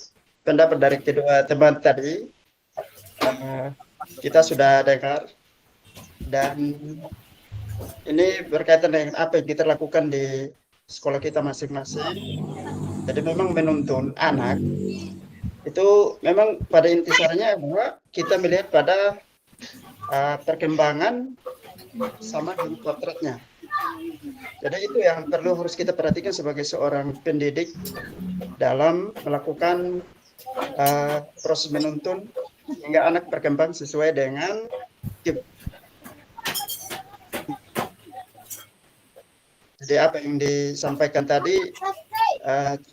pendapat dari kedua teman tadi kita sudah dengar, dan ini berkaitan dengan apa yang kita lakukan di sekolah kita masing-masing. Jadi memang menuntun anak itu memang pada intisarinya bahwa kita melihat pada perkembangan sama dengan potretnya. Jadi itu yang perlu harus kita perhatikan sebagai seorang pendidik dalam melakukan proses menuntun hingga anak berkembang sesuai dengan jadi apa yang disampaikan tadi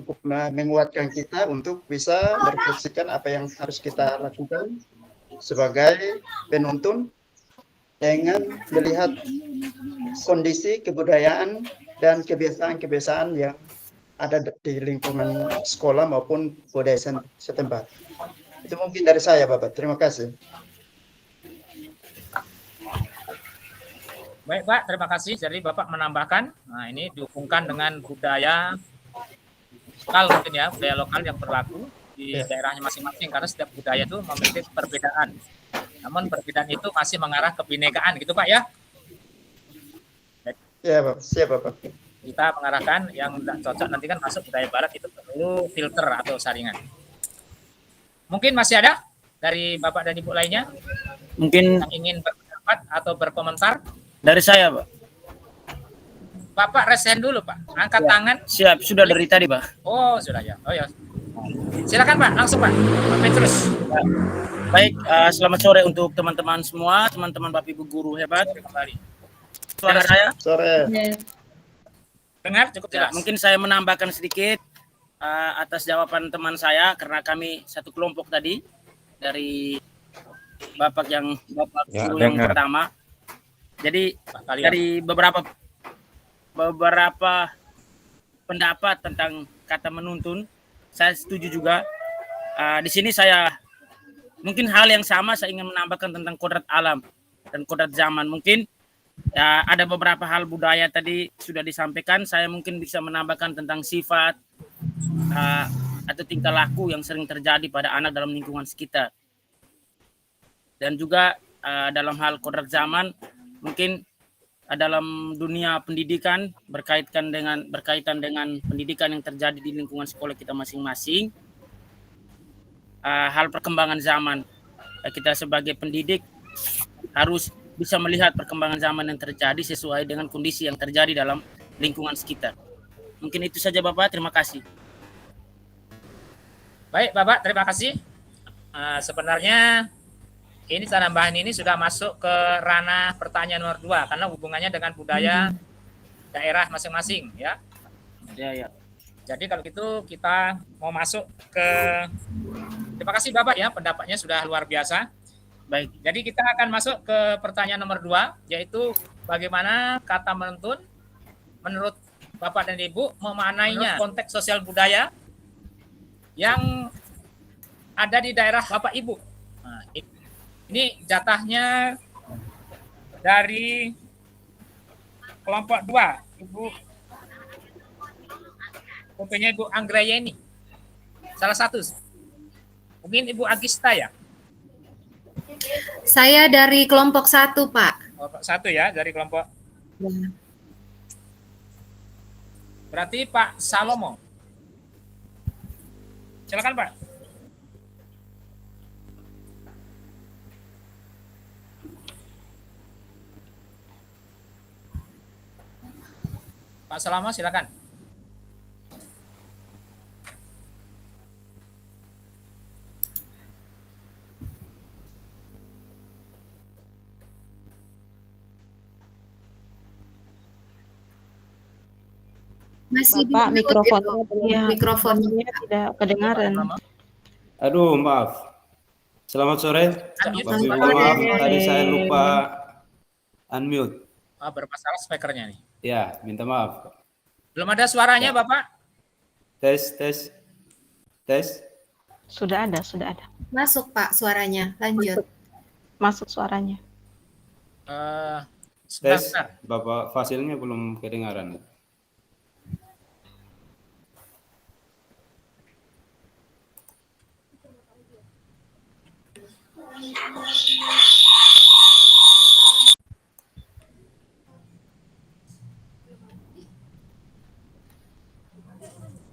cukup menguatkan kita untuk bisa merefleksikan apa yang harus kita lakukan sebagai penuntun dengan melihat kondisi kebudayaan dan kebiasaan-kebiasaan yang ada di lingkungan sekolah maupun budaya setempat. Itu mungkin dari saya, Bapak. Terima kasih. Baik, Pak. Terima kasih. Jadi Bapak menambahkan, nah ini dihubungkan dengan budaya lokal mungkin ya, budaya lokal yang berlaku di daerahnya masing-masing, karena setiap budaya itu memiliki perbedaan. Namun perbedaan itu masih mengarah ke kebinekaan, gitu Pak ya? Ya, Bapak. Siap, Bapak. Kita mengarahkan yang tidak cocok nanti kan masuk budaya barat, itu perlu filter atau saringan. Mungkin masih ada dari Bapak dan Ibu lainnya? Mungkin yang ingin berpendapat atau berkomentar? Dari saya, Pak. Bapak resen dulu, Pak. Angkat tangan. Siap, sudah dari tadi, Pak. Oh, sudah ya. Oh ya. Silakan, Pak. Langsung, Pak. Pak Petrus. Baik, selamat sore untuk teman-teman semua, teman-teman Bapak Ibu guru hebat. Kembali. Suara saya? Sore. Dengar cukup jelas. Mungkin saya menambahkan sedikit atas jawaban teman saya, karena kami satu kelompok tadi dari Bapak guru yang pertama. Jadi dari beberapa pendapat tentang kata menuntun, saya setuju juga. Di sini saya mungkin hal yang sama saya ingin menambahkan tentang kodrat alam dan kodrat zaman. Mungkin ada beberapa hal budaya tadi sudah disampaikan. Saya mungkin bisa menambahkan tentang sifat atau tingkah laku yang sering terjadi pada anak dalam lingkungan sekitar. Dan juga dalam hal kodrat zaman, mungkin dalam dunia pendidikan berkaitan dengan pendidikan yang terjadi di lingkungan sekolah kita masing-masing. Hal perkembangan zaman, kita sebagai pendidik harus bisa melihat perkembangan zaman yang terjadi sesuai dengan kondisi yang terjadi dalam lingkungan sekitar. Mungkin itu saja Bapak, terima kasih. Baik Bapak, terima kasih. Sebenarnya ini tambahan ini sudah masuk ke ranah pertanyaan nomor 2 karena hubungannya dengan budaya daerah masing-masing ya. Ya. Jadi kalau gitu kita mau masuk ke, terima kasih Bapak ya, pendapatnya sudah luar biasa. Baik. Jadi kita akan masuk ke pertanyaan nomor 2, yaitu bagaimana kata menuntun menurut Bapak dan Ibu memaknainya konteks sosial budaya yang ada di daerah Bapak Ibu. Nah, ini jatahnya dari kelompok 2, Ibu Ibu Ibu Anggrayeni. Salah satu. Mungkin Ibu Agista ya? Saya dari kelompok 1, Pak. Kelompok 1 ya, dari kelompok. Ya. Berarti Pak Salomo. Silakan Pak. Pak Salomo silakan. Masih Bapak, di mikrofonnya itu. belum, Ya, mikrofonnya tidak kedengaran. Aduh, maaf. Selamat sore. Bapak Ibu, maaf tadi saya lupa unmute. Bermasalah speakernya nih. Ya, minta maaf. Belum ada suaranya, Ya. Bapak? Tes. Sudah ada, sudah ada. Masuk, Pak, suaranya. Lanjut. Masuk suaranya. Tes, Bapak Fasilnya belum kedengaran.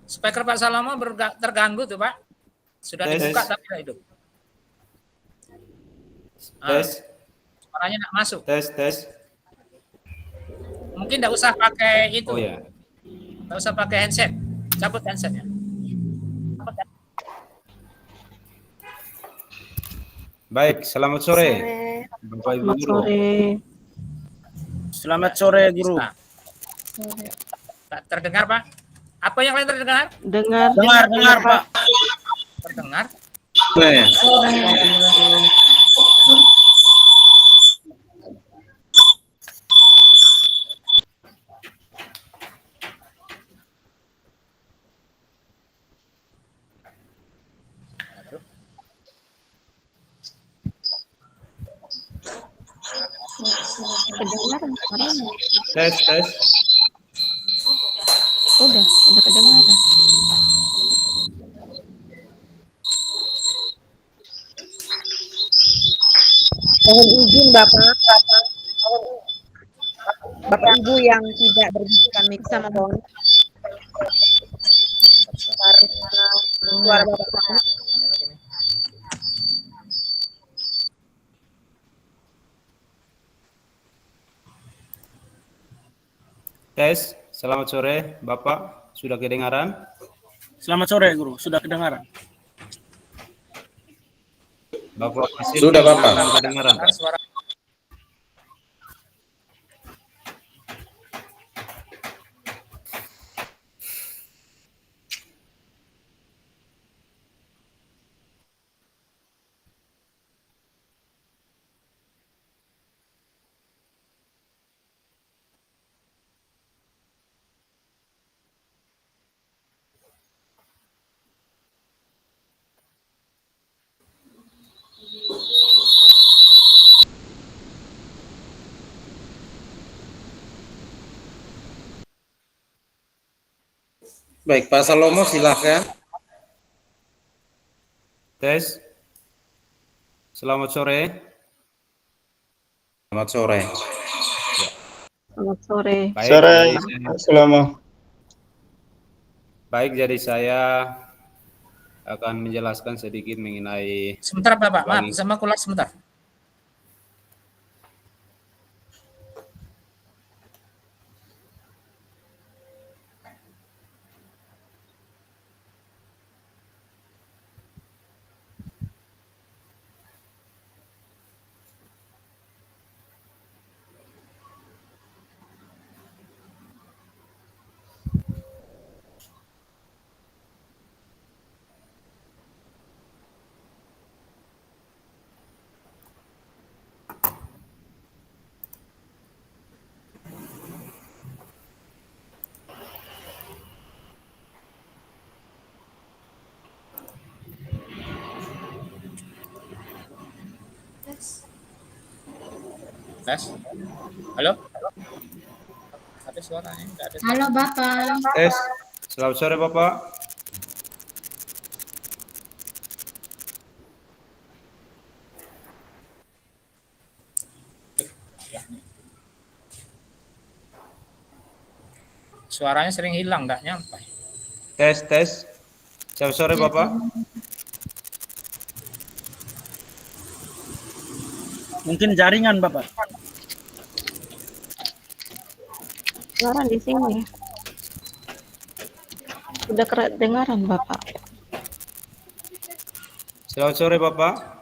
Speaker Pak Salomo terganggu tuh Pak. Sudah dibuka tapi tidak hidup. Tes. Suaranya tidak masuk. Tes. Mungkin tidak usah pakai itu. Oh ya. Tidak usah pakai handset. Cabut handsetnya. Baik, selamat sore. Bapak Ibu Guru. Selamat sore, Guru. Tak terdengar, Pak? Apa yang lain terdengar? Dengar, Pak. Terdengar? Kedengaran suaranya. Tes. Udah kedengaran. Mohon izin Bapak Ibu yang tidak berbicara mixer mohon karena suara Bapak. Tes, selamat sore Bapak, sudah kedengaran? Selamat sore Guru, sudah kedengaran. Bapak Fasil, Sudah, Bapak. Sudah kedengaran. Baik, Pak Salomo silahkan. Tes. Selamat sore. Selamat sore. Selamat sore. Baik, Sore. jadi Selamat. Baik, jadi saya akan menjelaskan sedikit mengenai. Sebentar Bapak, maaf, sama keluar sebentar. Tes. Halo? Ada suaranya? Enggak ada. Halo Bapak. Tes. Selamat sore Bapak. Suaranya sering hilang, enggak nyampe. Tes, tes. Selamat sore Bapak. Mungkin jaringan Bapak. Kedengaran di sini. Sudah kedengaran Bapak. Selamat sore Bapak.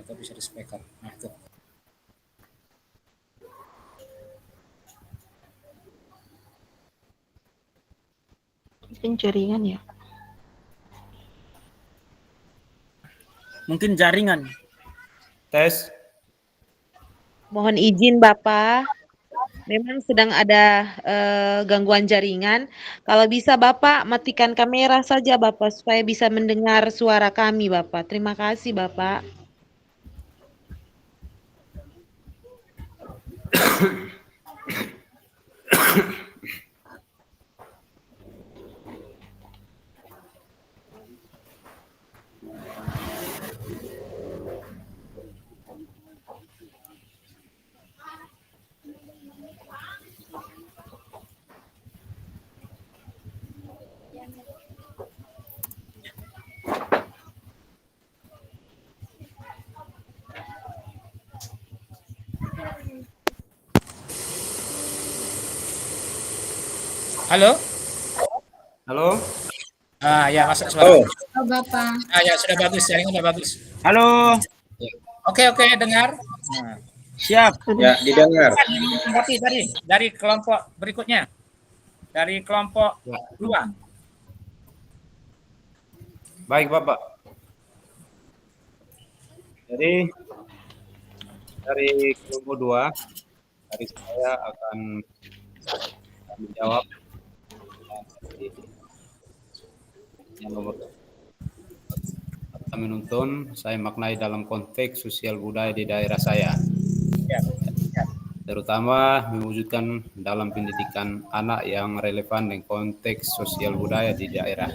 Atau bisa di speaker. Nah, itu. Mungkin jaringan ya. Mungkin jaringan. Tes. Mohon izin Bapak. Memang sedang ada gangguan jaringan. Kalau bisa Bapak matikan kamera saja Bapak supaya bisa mendengar suara kami Bapak. Terima kasih Bapak. Halo? Halo. Ah, ya, masuk suara. Oh. Halo Bapak. Ah, ya, sudah bagus, jaringan sudah bagus. Halo. Oke, dengar. Nah. Siap. Ya, didengar. Tapi dari kelompok berikutnya. Dari kelompok 2. Baik Bapak. Jadi dari kelompok 2, dari saya akan menjawab yang nomor kata menuntun saya maknai dalam konteks sosial budaya di daerah saya. Terutama mewujudkan dalam pendidikan anak yang relevan dengan konteks sosial budaya di daerah.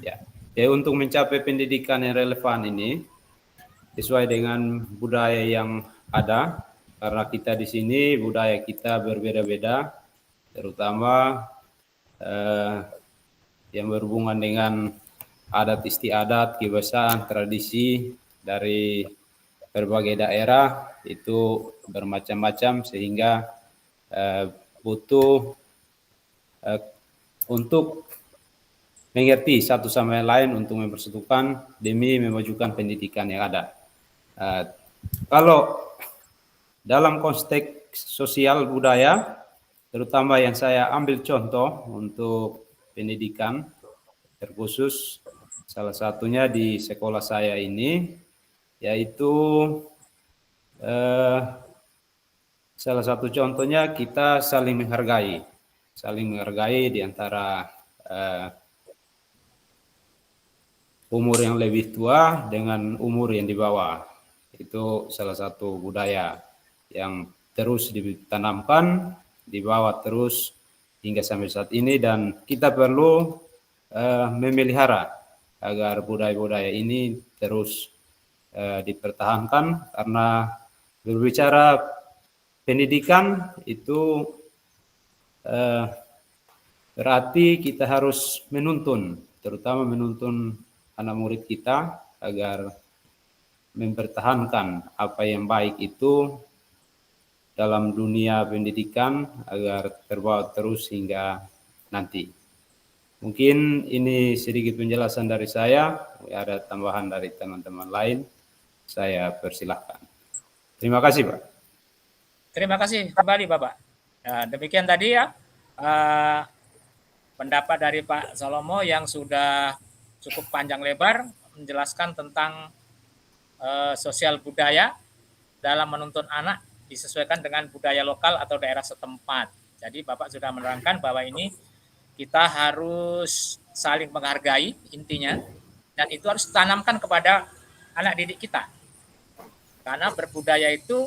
Ya. Jadi untuk mencapai pendidikan yang relevan ini sesuai dengan budaya yang ada, karena kita di sini budaya kita berbeda-beda, terutama yang berhubungan dengan adat istiadat, kebiasaan, tradisi dari berbagai daerah itu bermacam-macam sehingga butuh untuk mengerti satu sama lain untuk mempersatukan demi memajukan pendidikan yang ada. Kalau dalam konteks sosial budaya, terutama yang saya ambil contoh untuk pendidikan terkhusus, salah satunya di sekolah saya ini, yaitu salah satu contohnya kita saling menghargai di antara umur yang lebih tua dengan umur yang di bawah. Itu salah satu budaya yang terus ditanamkan, dibawa terus hingga sampai saat ini, dan kita perlu memelihara agar budaya-budaya ini terus dipertahankan, karena berbicara pendidikan itu berarti kita harus menuntun, terutama menuntun anak murid kita agar mempertahankan apa yang baik itu dalam dunia pendidikan agar terbawa terus hingga nanti. Mungkin ini sedikit penjelasan dari saya, ada tambahan dari teman-teman lain, saya persilahkan. Terima kasih Pak. Terima kasih kembali Bapak. Nah, demikian tadi ya pendapat dari Pak Salomo yang sudah cukup panjang lebar menjelaskan tentang sosial budaya dalam menuntun anak disesuaikan dengan budaya lokal atau daerah setempat. Jadi Bapak sudah menerangkan bahwa ini kita harus saling menghargai intinya, dan itu harus ditanamkan kepada anak didik kita. Karena berbudaya itu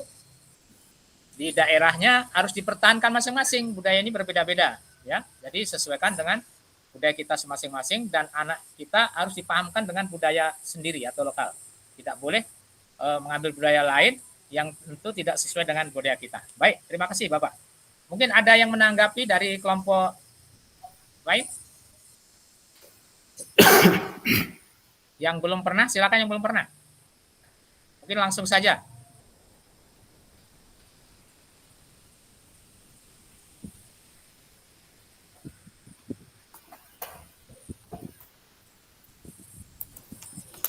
di daerahnya harus dipertahankan masing-masing. Budaya ini berbeda-beda, ya. Jadi sesuaikan dengan budaya kita masing-masing, dan anak kita harus dipahamkan dengan budaya sendiri atau lokal. Tidak boleh mengambil budaya lain yang tentu tidak sesuai dengan budaya kita. Baik, terima kasih Bapak. Mungkin ada yang menanggapi dari kelompok baik? Yang belum pernah, silakan yang belum pernah. Mungkin langsung saja.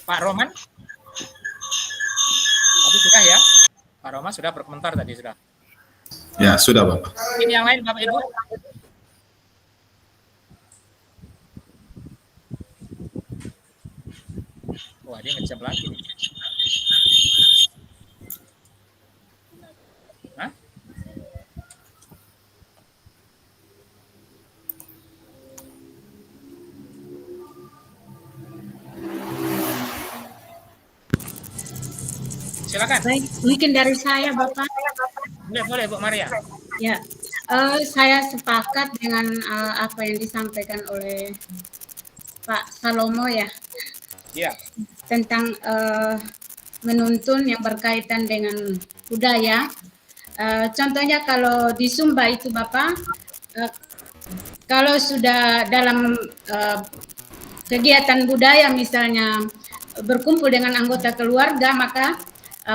Pak Roman? Tadi sudah ya? Pak Roman sudah berkomentar tadi sudah. Ya, sudah Bapak. Ini yang lain Bapak Ibu? Wah, dia ngecap lagi. Hah? Silakan. Baik, mungkin dari saya Bapak. Boleh Bu Maria. Ya, saya sepakat dengan apa yang disampaikan oleh Pak Salomo ya. Ya. Tentang menuntun yang berkaitan dengan budaya. Contohnya kalau di Sumba itu Bapak, kalau sudah dalam kegiatan budaya misalnya berkumpul dengan anggota keluarga, maka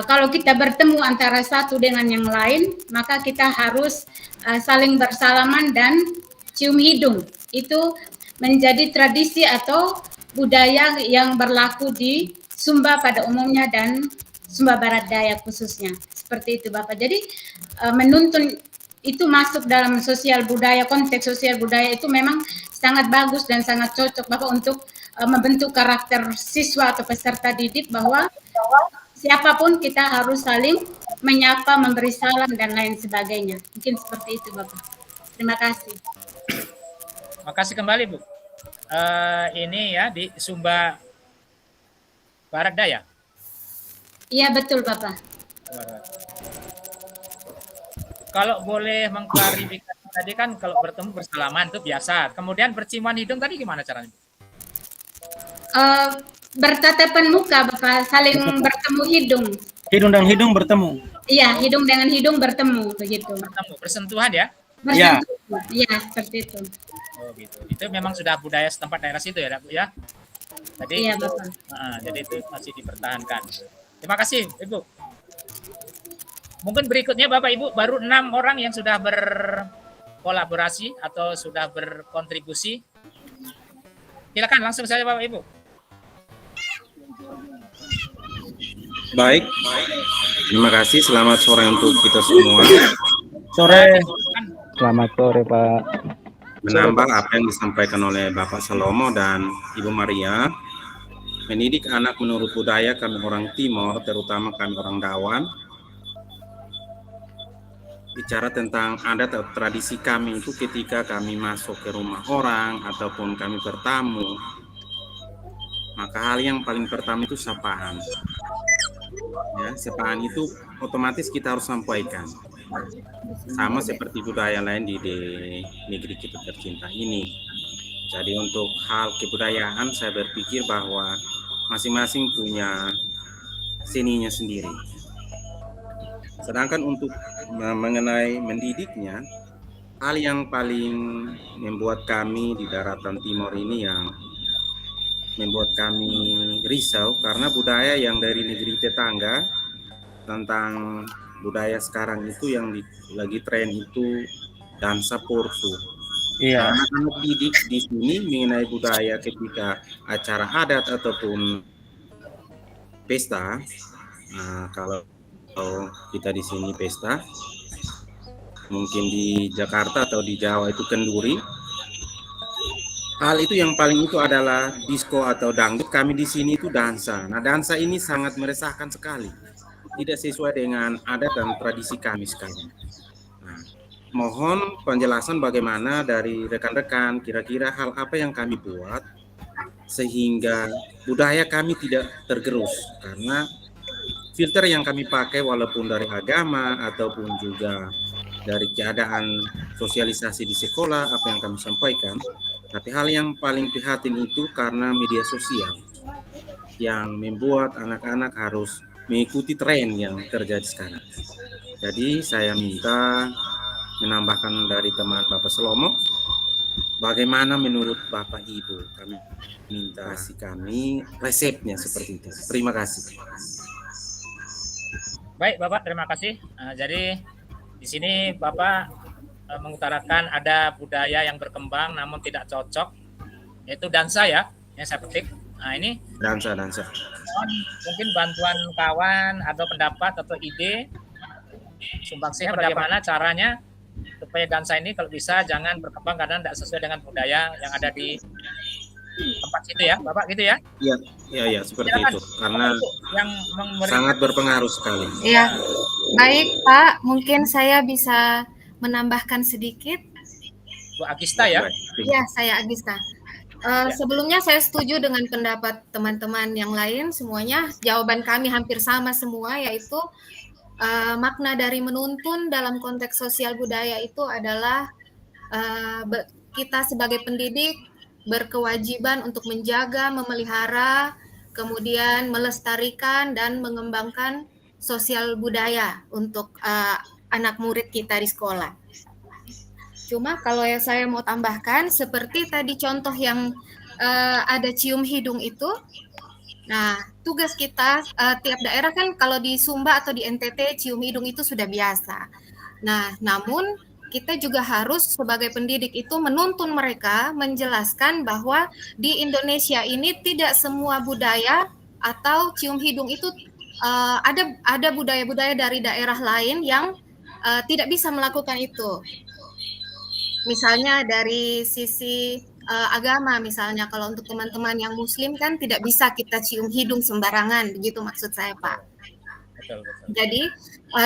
kalau kita bertemu antara satu dengan yang lain, maka kita harus saling bersalaman dan cium hidung. Itu menjadi tradisi atau budaya yang berlaku di Sumba pada umumnya dan Sumba Barat Daya khususnya. Seperti itu Bapak. Jadi menuntun itu masuk dalam sosial budaya, konteks sosial budaya itu memang sangat bagus dan sangat cocok Bapak untuk membentuk karakter siswa atau peserta didik bahwa siapapun kita harus saling menyapa, memberi salam, dan lain sebagainya. Mungkin seperti itu, Bapak. Terima kasih. Makasih kembali, Bu. Ini ya di Sumba Barat Daya. Iya, betul, Bapak. Kalau boleh mengklarifikasi tadi kan kalau bertemu bersalaman itu biasa. Kemudian berciuman hidung tadi gimana caranya? Bertatapan muka, Bapak, saling bertemu hidung. Hidung dan hidung bertemu. Iya, hidung dengan hidung bertemu, begitu. Bertemu, bersentuhan ya? Iya. Iya, seperti itu. Oh gitu. Itu memang sudah budaya setempat daerah situ ya, Bu ya? Jadi Iya, itu, Bapak. Jadi itu masih dipertahankan. Terima kasih, Ibu. Mungkin berikutnya Bapak Ibu baru 6 orang yang sudah berkolaborasi atau sudah berkontribusi. Silakan langsung saja Bapak Ibu. Baik, terima kasih. Selamat sore untuk kita semua. Sore. Selamat sore Pak. Menambah apa yang disampaikan oleh Bapak Salomo dan Ibu Maria, mendidik anak menurut budaya kami orang Timor, terutama kami orang Dawan, bicara tentang adat atau tradisi kami itu ketika kami masuk ke rumah orang ataupun kami bertamu, maka hal yang paling pertama itu sapaan. Ya, sapaan itu otomatis kita harus sampaikan. Sama seperti budaya lain di negeri kita tercinta ini. Jadi untuk hal kebudayaan saya berpikir bahwa masing-masing punya seninya sendiri. Sedangkan untuk mengenai mendidiknya, hal yang paling membuat kami di daratan timur ini yang membuat kami risau karena budaya yang dari negeri tetangga tentang budaya sekarang itu yang lagi tren itu dansa porsu. Iya. Anak-anak didik di sini mengenai budaya ketika acara adat ataupun pesta. Nah, kalau kita di sini pesta, mungkin di Jakarta atau di Jawa itu kenduri. Hal itu yang paling itu adalah disco atau dangdut. Kami di sini itu dansa. Nah, dansa ini sangat meresahkan sekali. Tidak sesuai dengan adat dan tradisi kami sekarang. Nah, mohon penjelasan bagaimana dari rekan-rekan, kira-kira hal apa yang kami buat sehingga budaya kami tidak tergerus. Karena filter yang kami pakai walaupun dari agama ataupun juga dari keadaan sosialisasi di sekolah, apa yang kami sampaikan, tapi hal yang paling prihatin itu karena media sosial yang membuat anak-anak harus mengikuti tren yang terjadi sekarang. Jadi saya minta menambahkan dari teman Bapak Slomo, bagaimana menurut Bapak Ibu? Kami minta kasih kami resepnya seperti itu. Terima kasih. Baik Bapak, terima kasih. Jadi di sini Bapak mengutarakan ada budaya yang berkembang namun tidak cocok, yaitu dansa ya, yang saya petik. Nah ini dansa. Mungkin bantuan kawan atau pendapat atau ide sumbangsihnya bagaimana caranya supaya dansa ini kalau bisa jangan berkembang karena tidak sesuai dengan budaya yang ada di tempat situ ya, Bapak gitu ya? Iya, seperti itu. Karena yang sangat berpengaruh sekali. Iya, baik Pak, mungkin saya bisa menambahkan sedikit. Bu Agista ya? Iya, saya Agista. Sebelumnya saya setuju dengan pendapat teman-teman yang lain semuanya. Jawaban kami hampir sama semua, yaitu makna dari menuntun dalam konteks sosial budaya itu adalah kita sebagai pendidik berkewajiban untuk menjaga, memelihara, kemudian melestarikan dan mengembangkan sosial budaya untuk anak murid kita di sekolah. Cuma kalau yang saya mau tambahkan, seperti tadi contoh yang ada cium hidung itu, nah tugas kita tiap daerah kan kalau di Sumba atau di NTT cium hidung itu sudah biasa. Nah namun kita juga harus sebagai pendidik itu menuntun mereka, menjelaskan bahwa di Indonesia ini tidak semua budaya atau cium hidung itu ada budaya-budaya dari daerah lain yang tidak bisa melakukan itu. Misalnya dari sisi agama, misalnya kalau untuk teman-teman yang Muslim kan tidak bisa kita cium hidung sembarangan, begitu maksud saya Pak. Betul. Jadi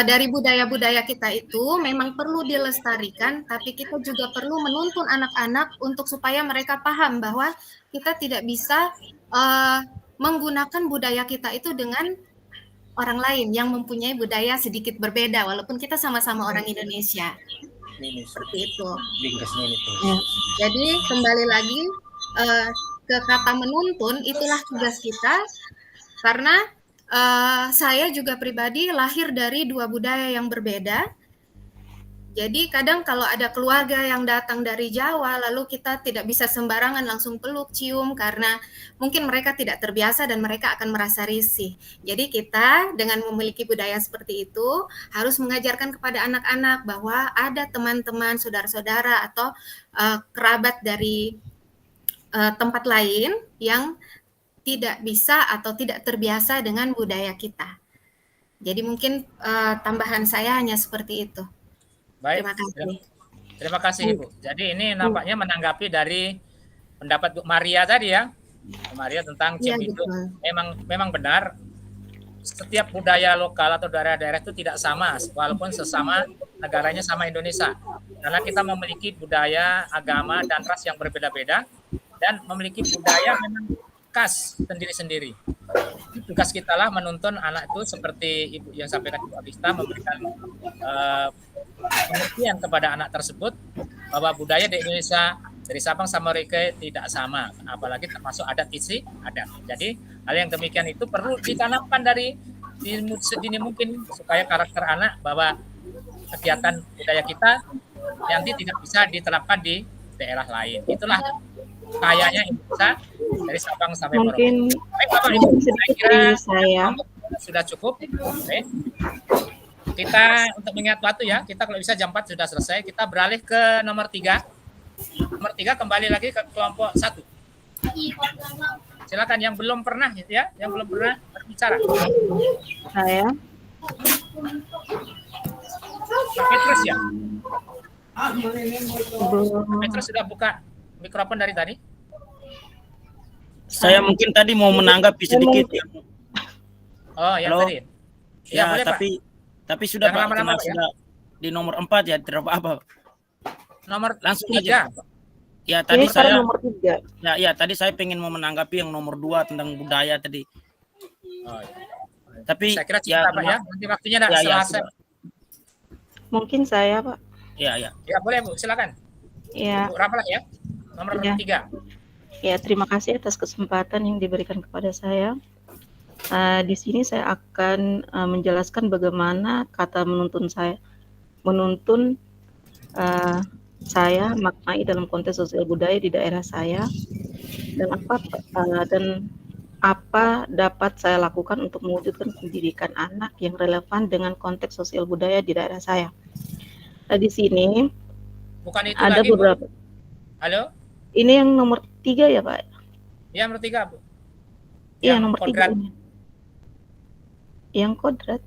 dari budaya-budaya kita itu memang perlu dilestarikan, tapi kita juga perlu menuntun anak-anak untuk supaya mereka paham bahwa kita tidak bisa menggunakan budaya kita itu dengan orang lain yang mempunyai budaya sedikit berbeda, walaupun kita sama-sama orang Indonesia. Seperti itu. Ya. Jadi kembali lagi ke kata menuntun, itulah tugas kita, karena saya juga pribadi lahir dari dua budaya yang berbeda. Jadi kadang kalau ada keluarga yang datang dari Jawa, lalu kita tidak bisa sembarangan langsung peluk, cium, karena mungkin mereka tidak terbiasa dan mereka akan merasa risih. Jadi kita dengan memiliki budaya seperti itu, harus mengajarkan kepada anak-anak bahwa ada teman-teman, saudara-saudara, atau kerabat dari tempat lain yang tidak bisa atau tidak terbiasa dengan budaya kita. Jadi mungkin tambahan saya hanya seperti itu. Baik, terima kasih Ibu. Jadi ini nampaknya menanggapi dari pendapat Bu Maria tadi ya, Bu Maria tentang cium hidung. Memang benar, setiap budaya lokal atau daerah-daerah itu tidak sama, walaupun sesama negaranya sama Indonesia. Karena kita memiliki budaya, agama, dan ras yang berbeda-beda, dan memiliki budaya memang khas sendiri-sendiri. Tugas kita lah menuntun anak itu seperti Ibu yang sampaikan Ibu Agista, memberikan pengertian kepada anak tersebut bahwa budaya di Indonesia dari Sabang sampai Merauke tidak sama, apalagi termasuk adat istiadat. Jadi hal yang demikian itu perlu ditanamkan dari sedini mungkin supaya karakter anak bahwa kegiatan budaya kita nanti tidak bisa diterapkan di daerah lain. Itulah kayaknya Indonesia dari Sabang sampai Merauke. Mungkin saya kira saya sudah cukup. Oke. Kita untuk mengingat waktu ya, kita kalau bisa jam 4 sudah selesai. Kita beralih ke nomor 3. Nomor 3 kembali lagi ke kelompok 1. Silakan yang belum pernah ya, yang belum pernah berbicara. Saya. Pak Petrus ya. Petrus sudah buka mikrofon dari tadi? Saya mungkin tadi mau menanggapi sedikit ya. Oh, yang Halo? tadi. Ya, boleh, Pak. tapi sudah Jangan Pak, lama-lama, karena Pak, ya. sudah di nomor 4 ya, tidak apa-apa. Nomor Langsung 3. aja. Ya, tadi Ini sekarang saya nomor 3. ya tadi saya pengen mau menanggapi yang nomor 2 tentang budaya tadi. Oh, iya. Tapi Saya kira ya, cukup, Pak, ya. Nanti waktunya ya, setelah sudah. Mungkin saya, Pak. Ya. Ya, boleh, Bu. Silakan. Ya. Bu Ramlah ya. Nomor Ya. 3. Ya, terima kasih atas kesempatan yang diberikan kepada saya. Di sini saya akan menjelaskan bagaimana kata menuntun saya maknai dalam konteks sosial budaya di daerah saya, dan apa dapat saya lakukan untuk mewujudkan pendidikan anak yang relevan dengan konteks sosial budaya di daerah saya. Di sini Bukan itu ada lagi, Bu. beberapa. Halo? Ini yang nomor 3 ya, Pak? Ya, nomor 3, Bu. Iya, Yang nomor 3 kodrat. ini. Yang kodrat.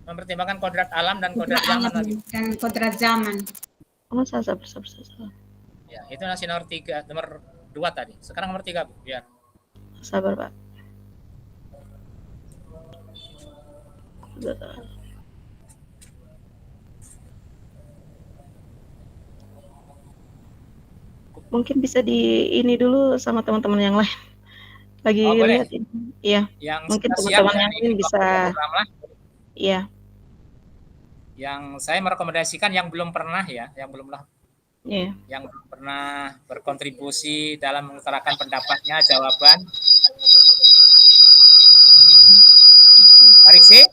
Mempertimbangkan kodrat alam dan kodrat zaman lagi. Dan kodrat zaman. Oh, sabar. Ya, itu masih nomor 3, nomor 2 tadi. Sekarang nomor 3, Bu. Biar. Sabar, Pak. Mungkin bisa di ini dulu sama teman-teman yang lain. Lagi boleh. lihat ini. Iya. Yang Mungkin sudah siap teman-teman ya, yang ini lain bisa. Ramlah. Iya. Yang saya merekomendasikan yang belum pernah ya, yang belum Iya. yang belum pernah berkontribusi dalam mengutarakan pendapatnya, jawaban. Marise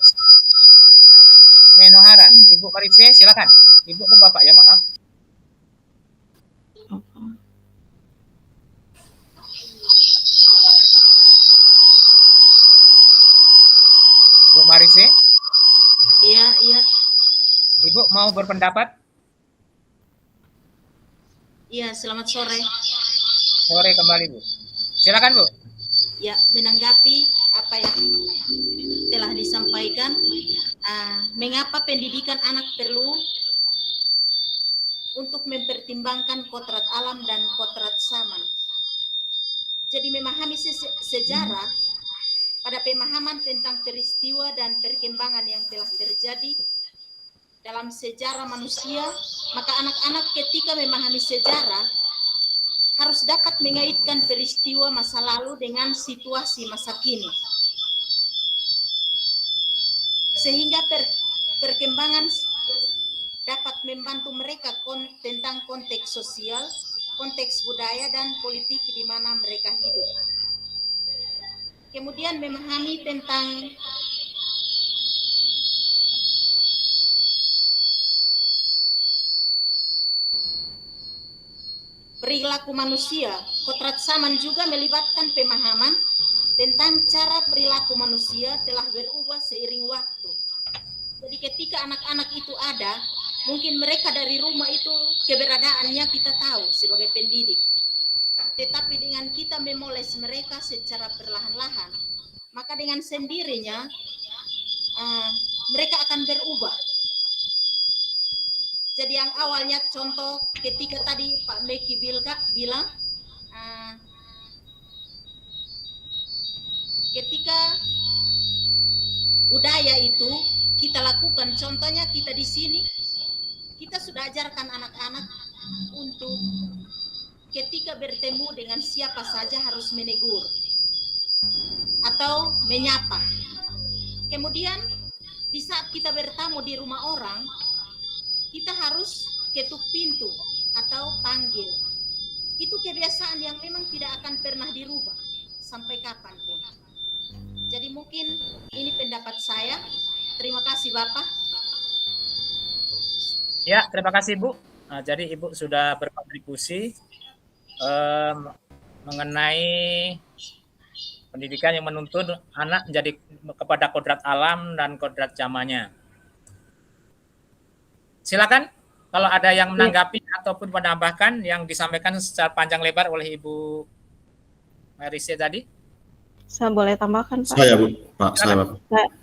Menoharan, Ibu Marise, silakan. Ibu atau Bapak ya, maaf. Bu Marise, Iya. Ibu mau berpendapat? Iya, selamat sore. Sore kembali, Bu. Silakan, Bu. Ya, menanggapi apa yang telah disampaikan, mengapa pendidikan anak perlu untuk mempertimbangkan kodrat alam dan kodrat zaman. Jadi memahami sejarah pada pemahaman tentang peristiwa dan perkembangan yang telah terjadi dalam sejarah manusia, maka anak-anak ketika memahami sejarah harus dapat mengaitkan peristiwa masa lalu dengan situasi masa kini. Sehingga perkembangan dapat membantu mereka tentang konteks sosial, konteks budaya, dan politik di mana mereka hidup. Kemudian memahami tentang perilaku manusia. Kodrat zaman juga melibatkan pemahaman tentang cara perilaku manusia telah berubah seiring waktu. Jadi ketika anak-anak itu ada, mungkin mereka dari rumah itu keberadaannya kita tahu sebagai pendidik. Tetapi dengan kita memoles mereka secara perlahan-lahan, maka dengan sendirinya mereka akan berubah. Jadi yang awalnya contoh ketika tadi Pak Meki bilang, ketika budaya itu kita lakukan, contohnya kita di sini, kita sudah ajarkan anak-anak untuk ketika bertemu dengan siapa saja harus menegur atau menyapa. Kemudian di saat kita bertamu di rumah orang, kita harus ketuk pintu atau panggil. Itu kebiasaan yang memang tidak akan pernah dirubah sampai kapanpun. Jadi mungkin ini pendapat saya. Terima kasih Bapak. Ya, terima kasih Bu. Nah, jadi Ibu sudah berkontribusi mengenai pendidikan yang menuntun anak menjadi kepada kodrat alam dan kodrat zamannya. Silakan kalau ada yang menanggapi ataupun menambahkan yang disampaikan secara panjang lebar oleh Ibu Marise tadi. Saya boleh tambahkan, Pak? Saya, Bu. Pak, saya, Pak.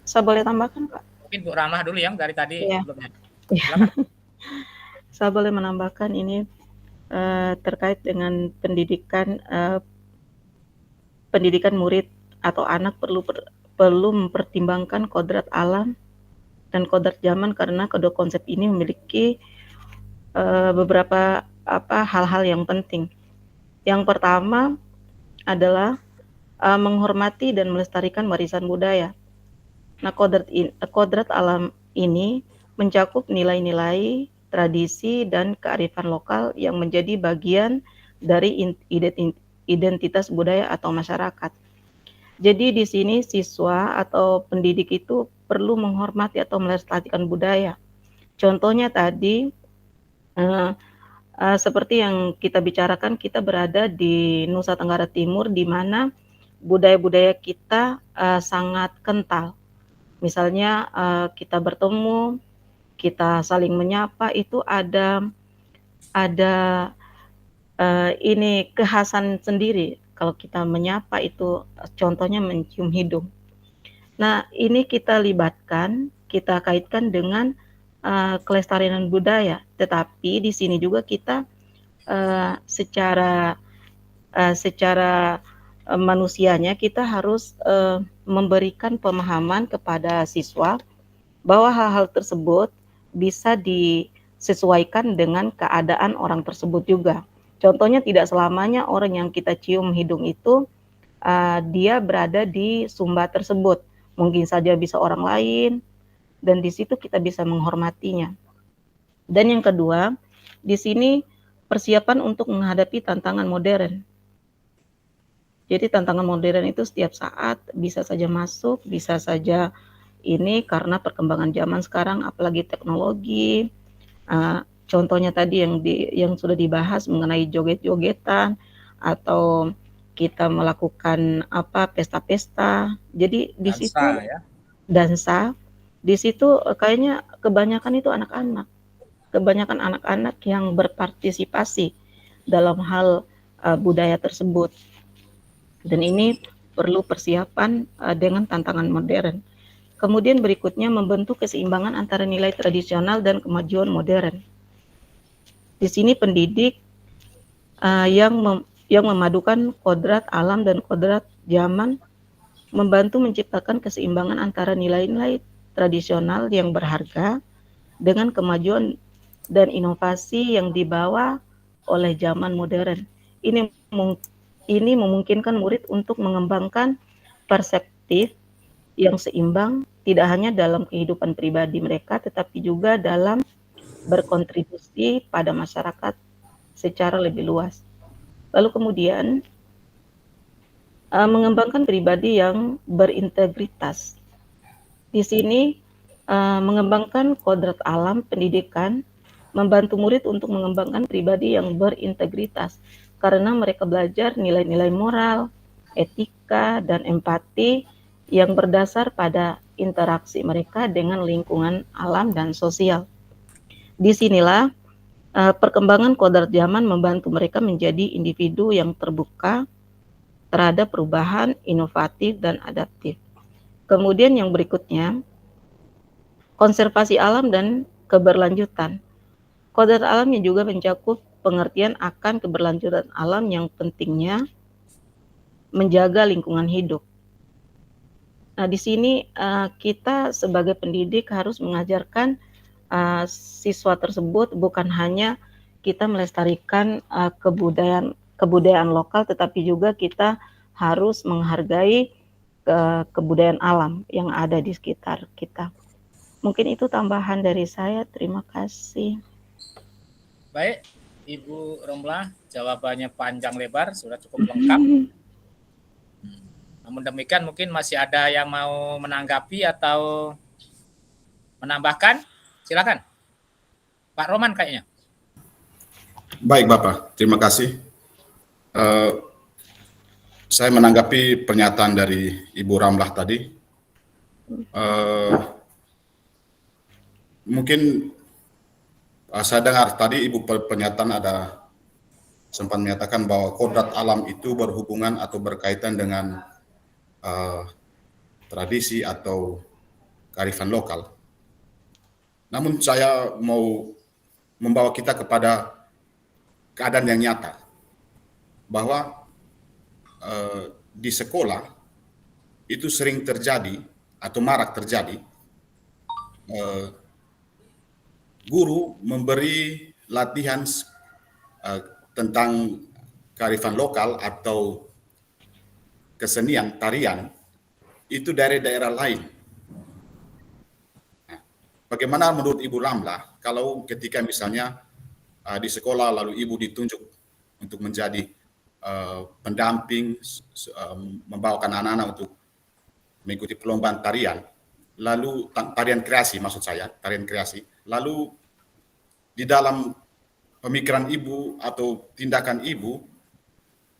Saya boleh tambahkan, Pak? Mungkin Bu Ramah dulu yang dari tadi. Iya. Sebelumnya. Saya boleh menambahkan ini terkait dengan pendidikan murid atau anak perlu mempertimbangkan kodrat alam dan kodrat zaman, karena kedua konsep ini memiliki beberapa hal-hal yang penting. Yang pertama adalah menghormati dan melestarikan warisan budaya. Nah, kodrat alam ini mencakup nilai-nilai, tradisi, dan kearifan lokal yang menjadi bagian dari identitas budaya atau masyarakat. Jadi di sini siswa atau pendidik itu perlu menghormati atau melestarikan budaya. Contohnya tadi seperti yang kita bicarakan, kita berada di Nusa Tenggara Timur di mana budaya-budaya kita sangat kental. Misalnya kita bertemu, kita saling menyapa, itu ada ini kekhasan sendiri. Kalau kita menyapa itu contohnya mencium hidung. Nah, ini kita libatkan, kita kaitkan dengan kelestarian budaya. Tetapi di sini juga kita secara manusianya kita harus memberikan pemahaman kepada siswa bahwa hal-hal tersebut bisa disesuaikan dengan keadaan orang tersebut juga. Contohnya tidak selamanya orang yang kita cium hidung itu dia berada di Sumba tersebut. Mungkin saja bisa orang lain, dan di situ kita bisa menghormatinya. Dan yang kedua, di sini persiapan untuk menghadapi tantangan modern. Jadi tantangan modern itu setiap saat bisa saja masuk, bisa saja ini karena perkembangan zaman sekarang, apalagi teknologi. Contohnya tadi yang sudah dibahas mengenai joget-jogetan atau kita melakukan pesta-pesta. Jadi di situ dansa, di situ kayaknya kebanyakan itu anak-anak. Kebanyakan anak-anak yang berpartisipasi dalam hal budaya tersebut. Dan ini perlu persiapan dengan tantangan modern. Kemudian berikutnya membentuk keseimbangan antara nilai tradisional dan kemajuan modern. Di sini pendidik yang memadukan kodrat alam dan kodrat zaman membantu menciptakan keseimbangan antara nilai-nilai tradisional yang berharga dengan kemajuan dan inovasi yang dibawa oleh zaman modern. Ini memungkinkan murid untuk mengembangkan perspektif yang seimbang, tidak hanya dalam kehidupan pribadi mereka, tetapi juga dalam berkontribusi pada masyarakat secara lebih luas. Lalu kemudian mengembangkan pribadi yang berintegritas. Di sini mengembangkan kodrat alam pendidikan membantu murid untuk mengembangkan pribadi yang berintegritas karena mereka belajar nilai-nilai moral, etika, dan empati yang berdasar pada interaksi mereka dengan lingkungan alam dan sosial. Disinilah perkembangan kodrat zaman membantu mereka menjadi individu yang terbuka terhadap perubahan, inovatif, dan adaptif. Kemudian yang berikutnya, konservasi alam dan keberlanjutan. Kodrat alamnya juga mencakup pengertian akan keberlanjutan alam yang pentingnya menjaga lingkungan hidup. Nah, di sini kita sebagai pendidik harus mengajarkan siswa tersebut bukan hanya kita melestarikan kebudayaan lokal, tetapi juga kita harus menghargai kebudayaan alam yang ada di sekitar kita. Mungkin itu tambahan dari saya. Terima kasih. Baik, Ibu Romlah, jawabannya panjang lebar, sudah cukup lengkap. Namun demikian mungkin masih ada yang mau menanggapi atau menambahkan. Silakan, Pak Roman kayaknya. Baik Bapak, terima kasih. Saya menanggapi pernyataan dari Ibu Ramlah tadi. Mungkin saya dengar tadi Ibu pernyataan ada sempat menyatakan bahwa kodrat alam itu berhubungan atau berkaitan dengan tradisi atau kearifan lokal. Namun saya mau membawa kita kepada keadaan yang nyata bahwa di sekolah itu sering terjadi atau marak terjadi guru memberi latihan tentang kearifan lokal atau kesenian tarian itu dari daerah lain. Nah, bagaimana menurut Ibu Ramlah kalau ketika misalnya di sekolah lalu Ibu ditunjuk untuk menjadi pendamping, membawakan anak-anak untuk mengikuti perlombaan tarian, lalu tarian kreasi maksud saya, tarian kreasi, lalu di dalam pemikiran Ibu atau tindakan Ibu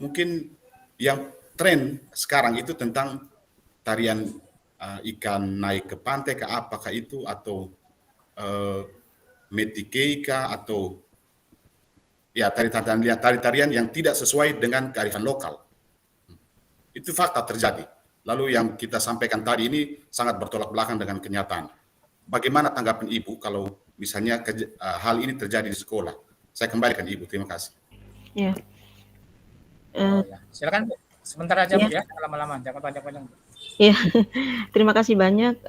mungkin yang tren sekarang itu tentang tarian ikan naik ke pantai ke apakah itu atau metikeika atau ya tari-tarian yang tidak sesuai dengan kearifan lokal. Itu fakta terjadi. Lalu yang kita sampaikan tadi ini sangat bertolak belakang dengan kenyataan. Bagaimana tanggapan Ibu kalau misalnya hal ini terjadi di sekolah? Saya kembalikan Ibu, terima kasih. Ya. Silakan sebentar aja Bu ya. ya, lama-lama, jangan panjang-panjang. Ya, terima kasih banyak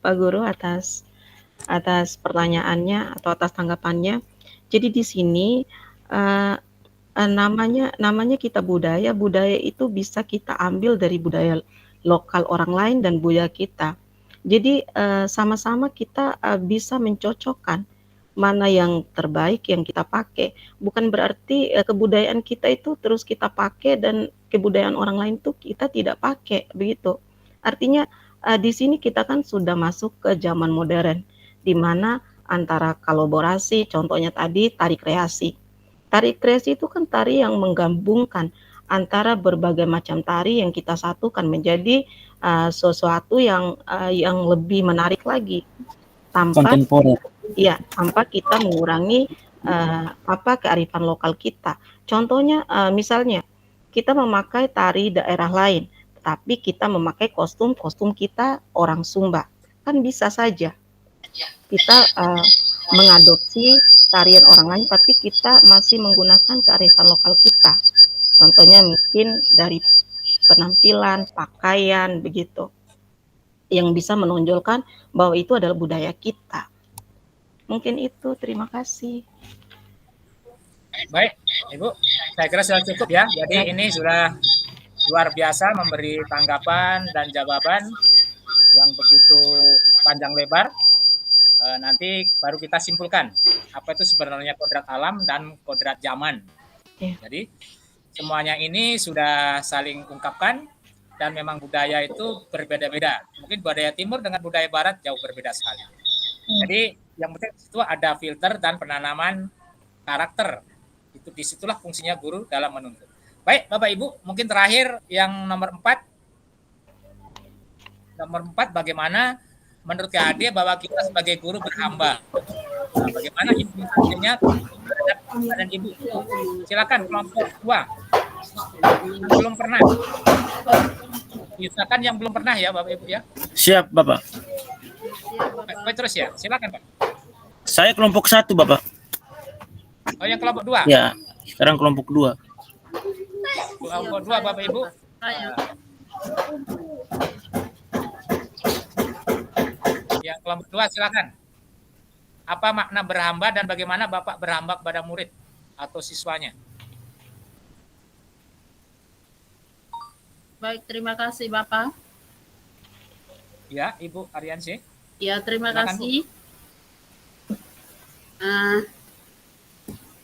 Pak Guru atas pertanyaannya atau atas tanggapannya. Jadi di sini namanya kita budaya itu bisa kita ambil dari budaya lokal orang lain dan budaya kita. Jadi sama-sama kita bisa mencocokkan mana yang terbaik yang kita pakai. Bukan berarti kebudayaan kita itu terus kita pakai dan kebudayaan orang lain itu kita tidak pakai, begitu. Artinya di sini kita kan sudah masuk ke zaman modern, di mana antara kolaborasi, contohnya tadi tari kreasi. Tari kreasi itu kan tari yang menggabungkan antara berbagai macam tari yang kita satukan menjadi sesuatu yang lebih menarik lagi tanpa kita mengurangi kearifan lokal kita. Contohnya misalnya kita memakai tari daerah lain, tapi kita memakai kostum kita orang Sumba, kan bisa saja kita mengadopsi tarian orang lain, tapi kita masih menggunakan kearifan lokal kita. Contohnya mungkin dari penampilan, pakaian, begitu, yang bisa menonjolkan bahwa itu adalah budaya kita. Mungkin itu, terima kasih. Baik, Ibu, saya kira sudah cukup ya. Jadi ini sudah luar biasa memberi tanggapan dan jawaban yang begitu panjang lebar. Nanti baru kita simpulkan apa itu sebenarnya kodrat alam dan kodrat zaman. Jadi semuanya ini sudah saling ungkapkan dan memang budaya itu berbeda-beda. Mungkin budaya timur dengan budaya barat jauh berbeda sekali. Jadi yang penting itu ada filter dan penanaman karakter. Itu disitulah fungsinya guru dalam menuntut. Baik, Bapak Ibu, mungkin terakhir yang nomor 4. Nomor 4, bagaimana menurut KAD bahwa kita sebagai guru berhamba. Nah, bagaimana implikasinya terhadap dan Ibu? Silakan kelompok 2. Yang belum pernah. Silakan yang belum pernah ya Bapak Ibu ya. Siap Bapak. Baik, terus ya, silakan Pak. Saya kelompok 1 Bapak. Oh, yang kelompok 2? Ya, sekarang kelompok 2. Kelompok 2 Bapak Ibu. Yang kelompok 2 silakan. Apa makna berhamba dan bagaimana Bapak berhamba kepada murid atau siswanya? Baik, terima kasih Bapak. Ya, Ibu Ariansyah. Ya, terima silakan, kasih.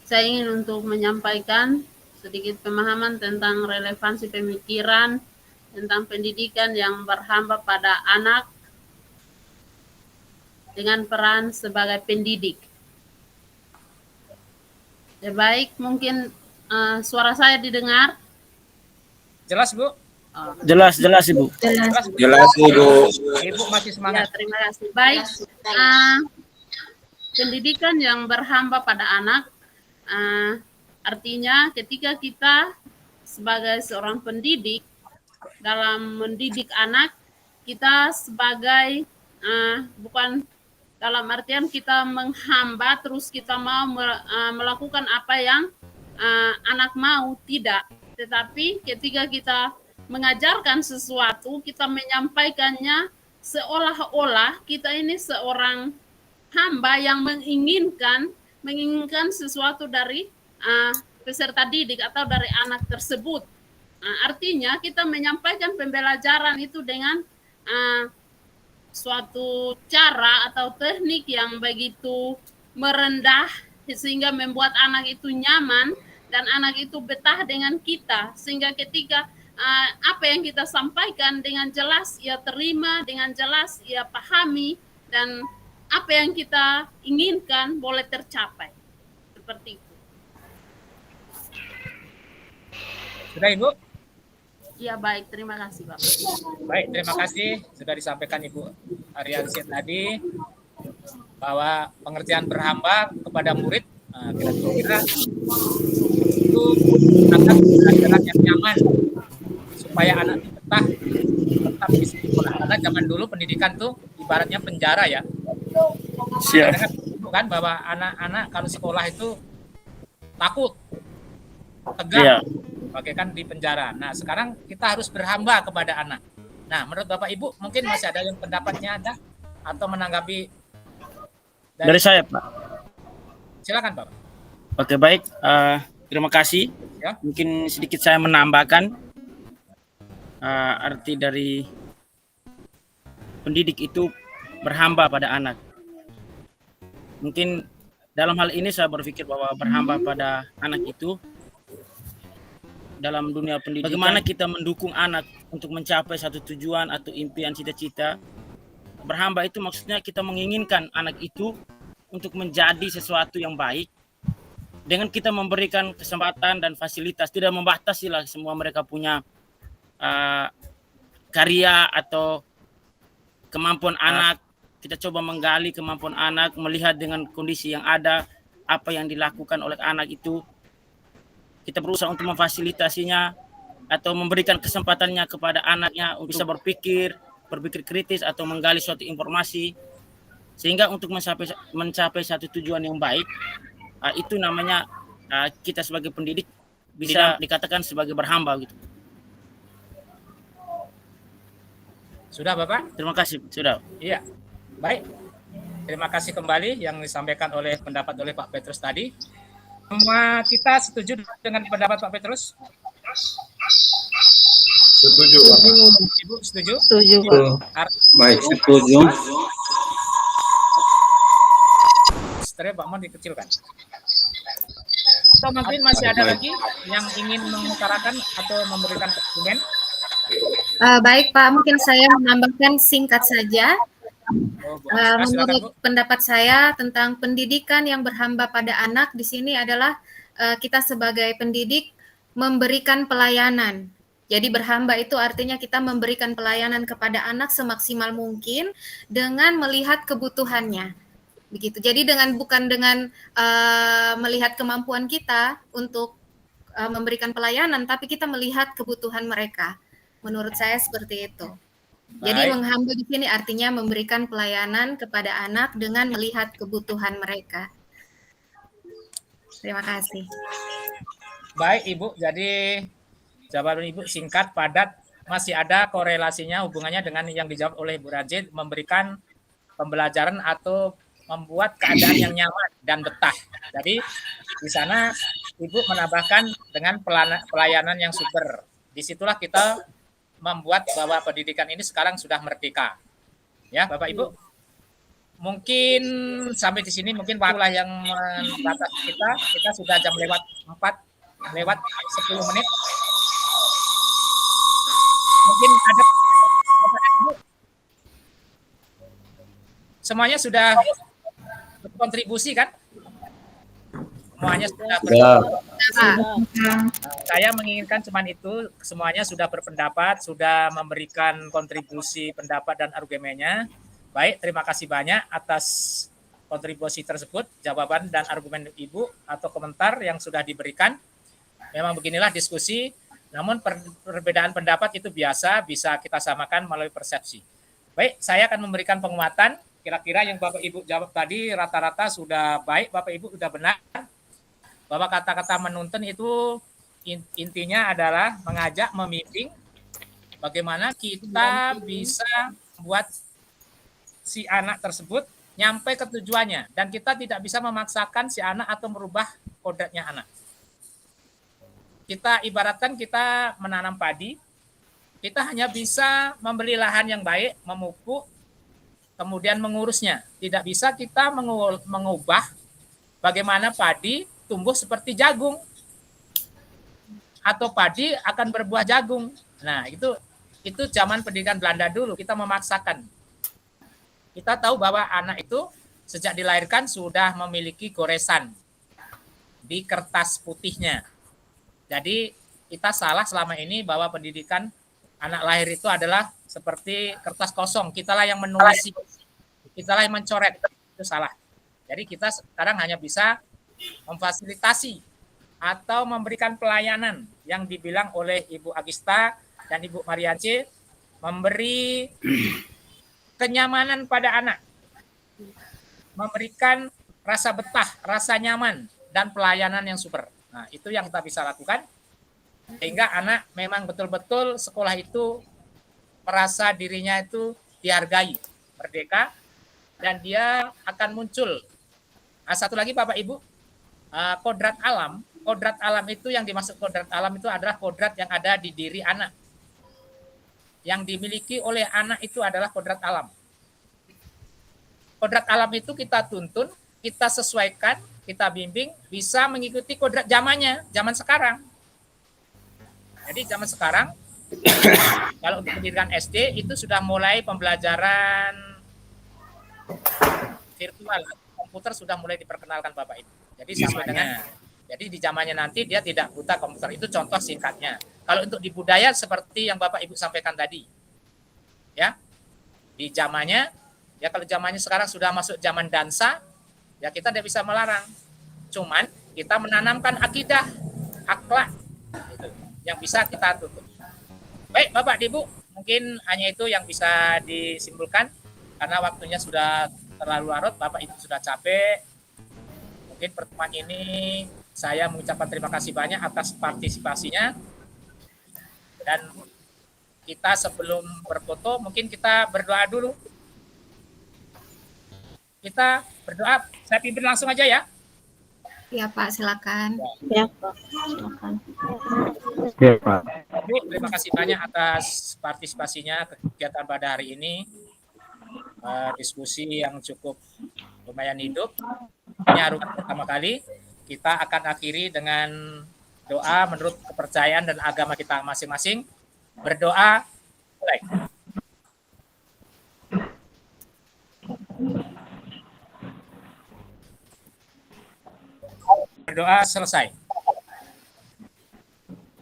Saya ingin untuk menyampaikan sedikit pemahaman tentang relevansi pemikiran tentang pendidikan yang berhamba pada anak dengan peran sebagai pendidik. Ya, baik, mungkin suara saya didengar. Jelas, Bu? Jelas Ibu. Jelas Ibu. Ibu masih semangat. Ya, terima kasih. Baik, pendidikan yang berhamba pada anak artinya ketika kita sebagai seorang pendidik dalam mendidik anak, kita sebagai bukan dalam artian kita menghamba terus kita mau melakukan apa yang anak mau, tidak. Tetapi ketika kita mengajarkan sesuatu, kita menyampaikannya seolah-olah kita ini seorang hamba yang menginginkan sesuatu dari peserta didik atau dari anak tersebut. Artinya kita menyampaikan pembelajaran itu dengan suatu cara atau teknik yang begitu merendah sehingga membuat anak itu nyaman dan anak itu betah dengan kita, sehingga ketika apa yang kita sampaikan dengan jelas ia terima, dengan jelas ia pahami, dan apa yang kita inginkan boleh tercapai. Seperti itu. Sudah Ibu? Ya, baik, terima kasih Bapak. Baik, terima kasih sudah disampaikan Ibu Ariansyah tadi bahwa pengertian berhamba kepada murid kira-kira itu akan pelajaran yang nyaman supaya anak betah tetap di sekolah. Karena zaman dulu pendidikan tuh ibaratnya penjara ya. Siap. Kan bahwa anak-anak kalau sekolah itu takut, tegang. Bagaikan di penjara. Nah, sekarang kita harus berhamba kepada anak. Nah, menurut Bapak Ibu, mungkin masih ada yang pendapatnya ada atau menanggapi dari saya, Pak. Silakan, Pak. Oke, baik. Terima kasih. Ya. Mungkin sedikit saya menambahkan arti dari pendidik itu berhamba pada anak. Mungkin dalam hal ini saya berpikir bahwa berhamba pada anak itu dalam dunia pendidikan, bagaimana kita mendukung anak untuk mencapai satu tujuan atau impian cita-cita. Berhamba itu maksudnya kita menginginkan anak itu untuk menjadi sesuatu yang baik dengan kita memberikan kesempatan dan fasilitas, tidak membatasi lah semua mereka punya karya atau kemampuan anak. Kita coba menggali kemampuan anak, melihat dengan kondisi yang ada, apa yang dilakukan oleh anak itu. Kita berusaha untuk memfasilitasinya atau memberikan kesempatannya kepada anaknya untuk bisa berpikir kritis atau menggali suatu informasi, sehingga untuk mencapai satu tujuan yang baik. Itu namanya kita sebagai pendidik bisa dikatakan sebagai berhamba gitu. Sudah Bapak? Terima kasih, sudah. Iya. Baik. Terima kasih kembali yang disampaikan oleh Pak Petrus tadi. Semua kita setuju dengan pendapat Pak Petrus? Setuju, Bapak. Ibu setuju? Setuju, Pak. Baik, setuju. Setelah Pak Mon dikecilkan. Atau mungkin masih ada lagi yang ingin mengutarakan atau memberikan argumen? Baik Pak, mungkin saya menambahkan singkat saja. Menurut pendapat saya tentang pendidikan yang berhamba pada anak di sini adalah kita sebagai pendidik memberikan pelayanan. Jadi berhamba itu artinya kita memberikan pelayanan kepada anak semaksimal mungkin dengan melihat kebutuhannya. Begitu. Jadi bukan dengan melihat kemampuan kita untuk memberikan pelayanan, tapi kita melihat kebutuhan mereka. Menurut saya seperti itu. Jadi menghamba di sini artinya memberikan pelayanan kepada anak dengan melihat kebutuhan mereka. Terima kasih. Baik Ibu, jadi jawaban Ibu singkat, padat, masih ada korelasinya, hubungannya dengan yang dijawab oleh Bu Rajid, memberikan pembelajaran atau membuat keadaan yang nyaman dan betah. Jadi di sana Ibu menambahkan dengan pelayanan yang super. Disitulah kita membuat bahwa pendidikan ini sekarang sudah merdeka. Ya, Bapak Ibu. Mungkin sampai di sini mungkin waktulah yang membatasi kita. Kita sudah jam lewat 10 menit. Mungkin ada Bapak Ibu. Semuanya sudah berkontribusi kan? Semuanya sudah saya menginginkan cuman itu, semuanya sudah berpendapat, sudah memberikan kontribusi pendapat dan argumennya. Baik, terima kasih banyak atas kontribusi tersebut, jawaban dan argumen Ibu atau komentar yang sudah diberikan. Memang beginilah diskusi, namun perbedaan pendapat itu biasa, bisa kita samakan melalui persepsi. Baik, saya akan memberikan penguatan kira-kira yang Bapak Ibu jawab tadi rata-rata sudah baik, Bapak Ibu sudah benar. Bahwa kata-kata menuntun itu intinya adalah mengajak, membimbing bagaimana kita bisa membuat si anak tersebut nyampe ke tujuannya, dan kita tidak bisa memaksakan si anak atau merubah kodratnya anak. Kita ibaratkan kita menanam padi, kita hanya bisa membeli lahan yang baik, memupuk, kemudian mengurusnya. Tidak bisa kita mengubah bagaimana padi tumbuh seperti jagung atau padi akan berbuah jagung. Nah, itu zaman pendidikan Belanda dulu, kita memaksakan. Kita tahu bahwa anak itu sejak dilahirkan sudah memiliki goresan di kertas putihnya. Jadi kita salah selama ini bahwa pendidikan anak lahir itu adalah seperti kertas kosong. Kitalah yang menulis, kitalah yang mencoret. Itu salah. Jadi kita sekarang hanya bisa memfasilitasi atau memberikan pelayanan yang dibilang oleh Ibu Agista dan Ibu Mariance, memberi kenyamanan pada anak, memberikan rasa betah, rasa nyaman, dan pelayanan yang super. Nah, itu yang kita bisa lakukan, sehingga anak memang betul-betul sekolah itu merasa dirinya itu dihargai, merdeka, dan dia akan muncul. Nah, satu lagi Bapak Ibu, kodrat alam. Kodrat alam itu, yang dimaksud kodrat alam itu adalah kodrat yang ada di diri anak. Yang dimiliki oleh anak itu adalah kodrat alam. Kodrat alam itu kita tuntun, kita sesuaikan, kita bimbing, bisa mengikuti kodrat zamannya, zaman sekarang. Jadi zaman sekarang, kalau untuk pendidikan SD itu sudah mulai pembelajaran virtual, komputer sudah mulai diperkenalkan Bapak Ibu. Jadi sesuai dengan, jadi di zamannya nanti dia tidak buta komputer, itu contoh singkatnya. Kalau untuk di budaya seperti yang Bapak Ibu sampaikan tadi, ya, di zamannya, ya kalau zamannya sekarang sudah masuk zaman dansa, ya kita tidak bisa melarang. Cuman kita menanamkan akidah, akhlak, itu yang bisa kita tuntut. Baik Bapak Ibu, mungkin hanya itu yang bisa disimpulkan karena waktunya sudah terlalu larut, Bapak Ibu sudah capek. Mungkin pertemuan ini saya mengucapkan terima kasih banyak atas partisipasinya. Dan kita sebelum berfoto, mungkin kita berdoa dulu. Kita berdoa, saya pimpin langsung aja ya. Ya Pak, silakan. Ya Pak, silakan. Ya Pak. Bu, terima kasih banyak atas partisipasinya kegiatan pada hari ini. Diskusi yang cukup lumayan hidup. Ini hari pertama kali. Kita akan akhiri dengan doa menurut kepercayaan dan agama kita masing-masing. Berdoa, mulai. Berdoa selesai.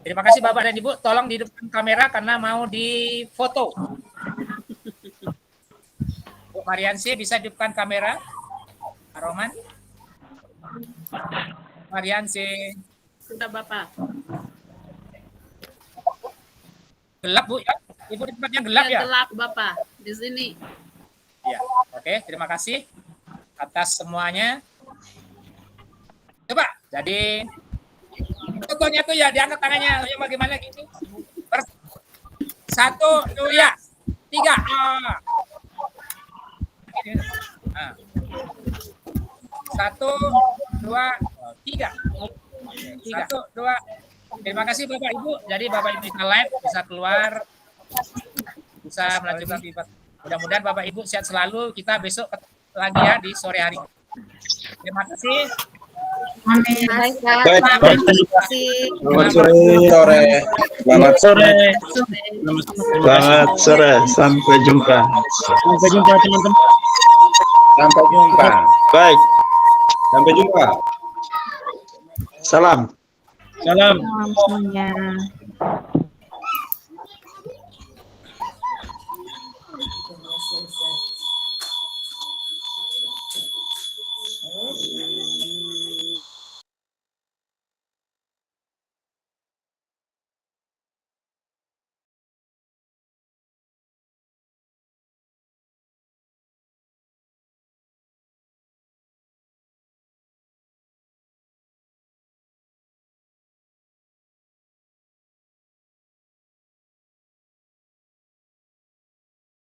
Terima kasih Bapak dan Ibu. Tolong dihidupkan kamera karena mau difoto. Bu Mariansi bisa hidupkan kamera. Pak Roman. Mariansi. Sudah Bapak. Gelap Bu ya? Ibu di tempatnya gelap ya? Gelap Bapak, di sini. Ya, oke, terima kasih atas semuanya. Coba, jadi fotonya tuh ya diangkat tangannya, ya bagaimana gitu. 1, 2, 3. Nah. 1, 2, 3. 1, 2. Terima kasih Bapak Ibu. Jadi Bapak Ibu bisa live, bisa keluar, bisa melanjutkan. Mudah-mudahan Bapak Ibu sehat selalu. Kita besok lagi ya di sore hari. Terima kasih. Amin. Baik, Pak. Selamat sore. Selamat sore. Selamat sore. Sampai jumpa. Sampai jumpa teman-teman. Sampai jumpa. Baik. Sampai jumpa. Salam. Salam. Salam semuanya.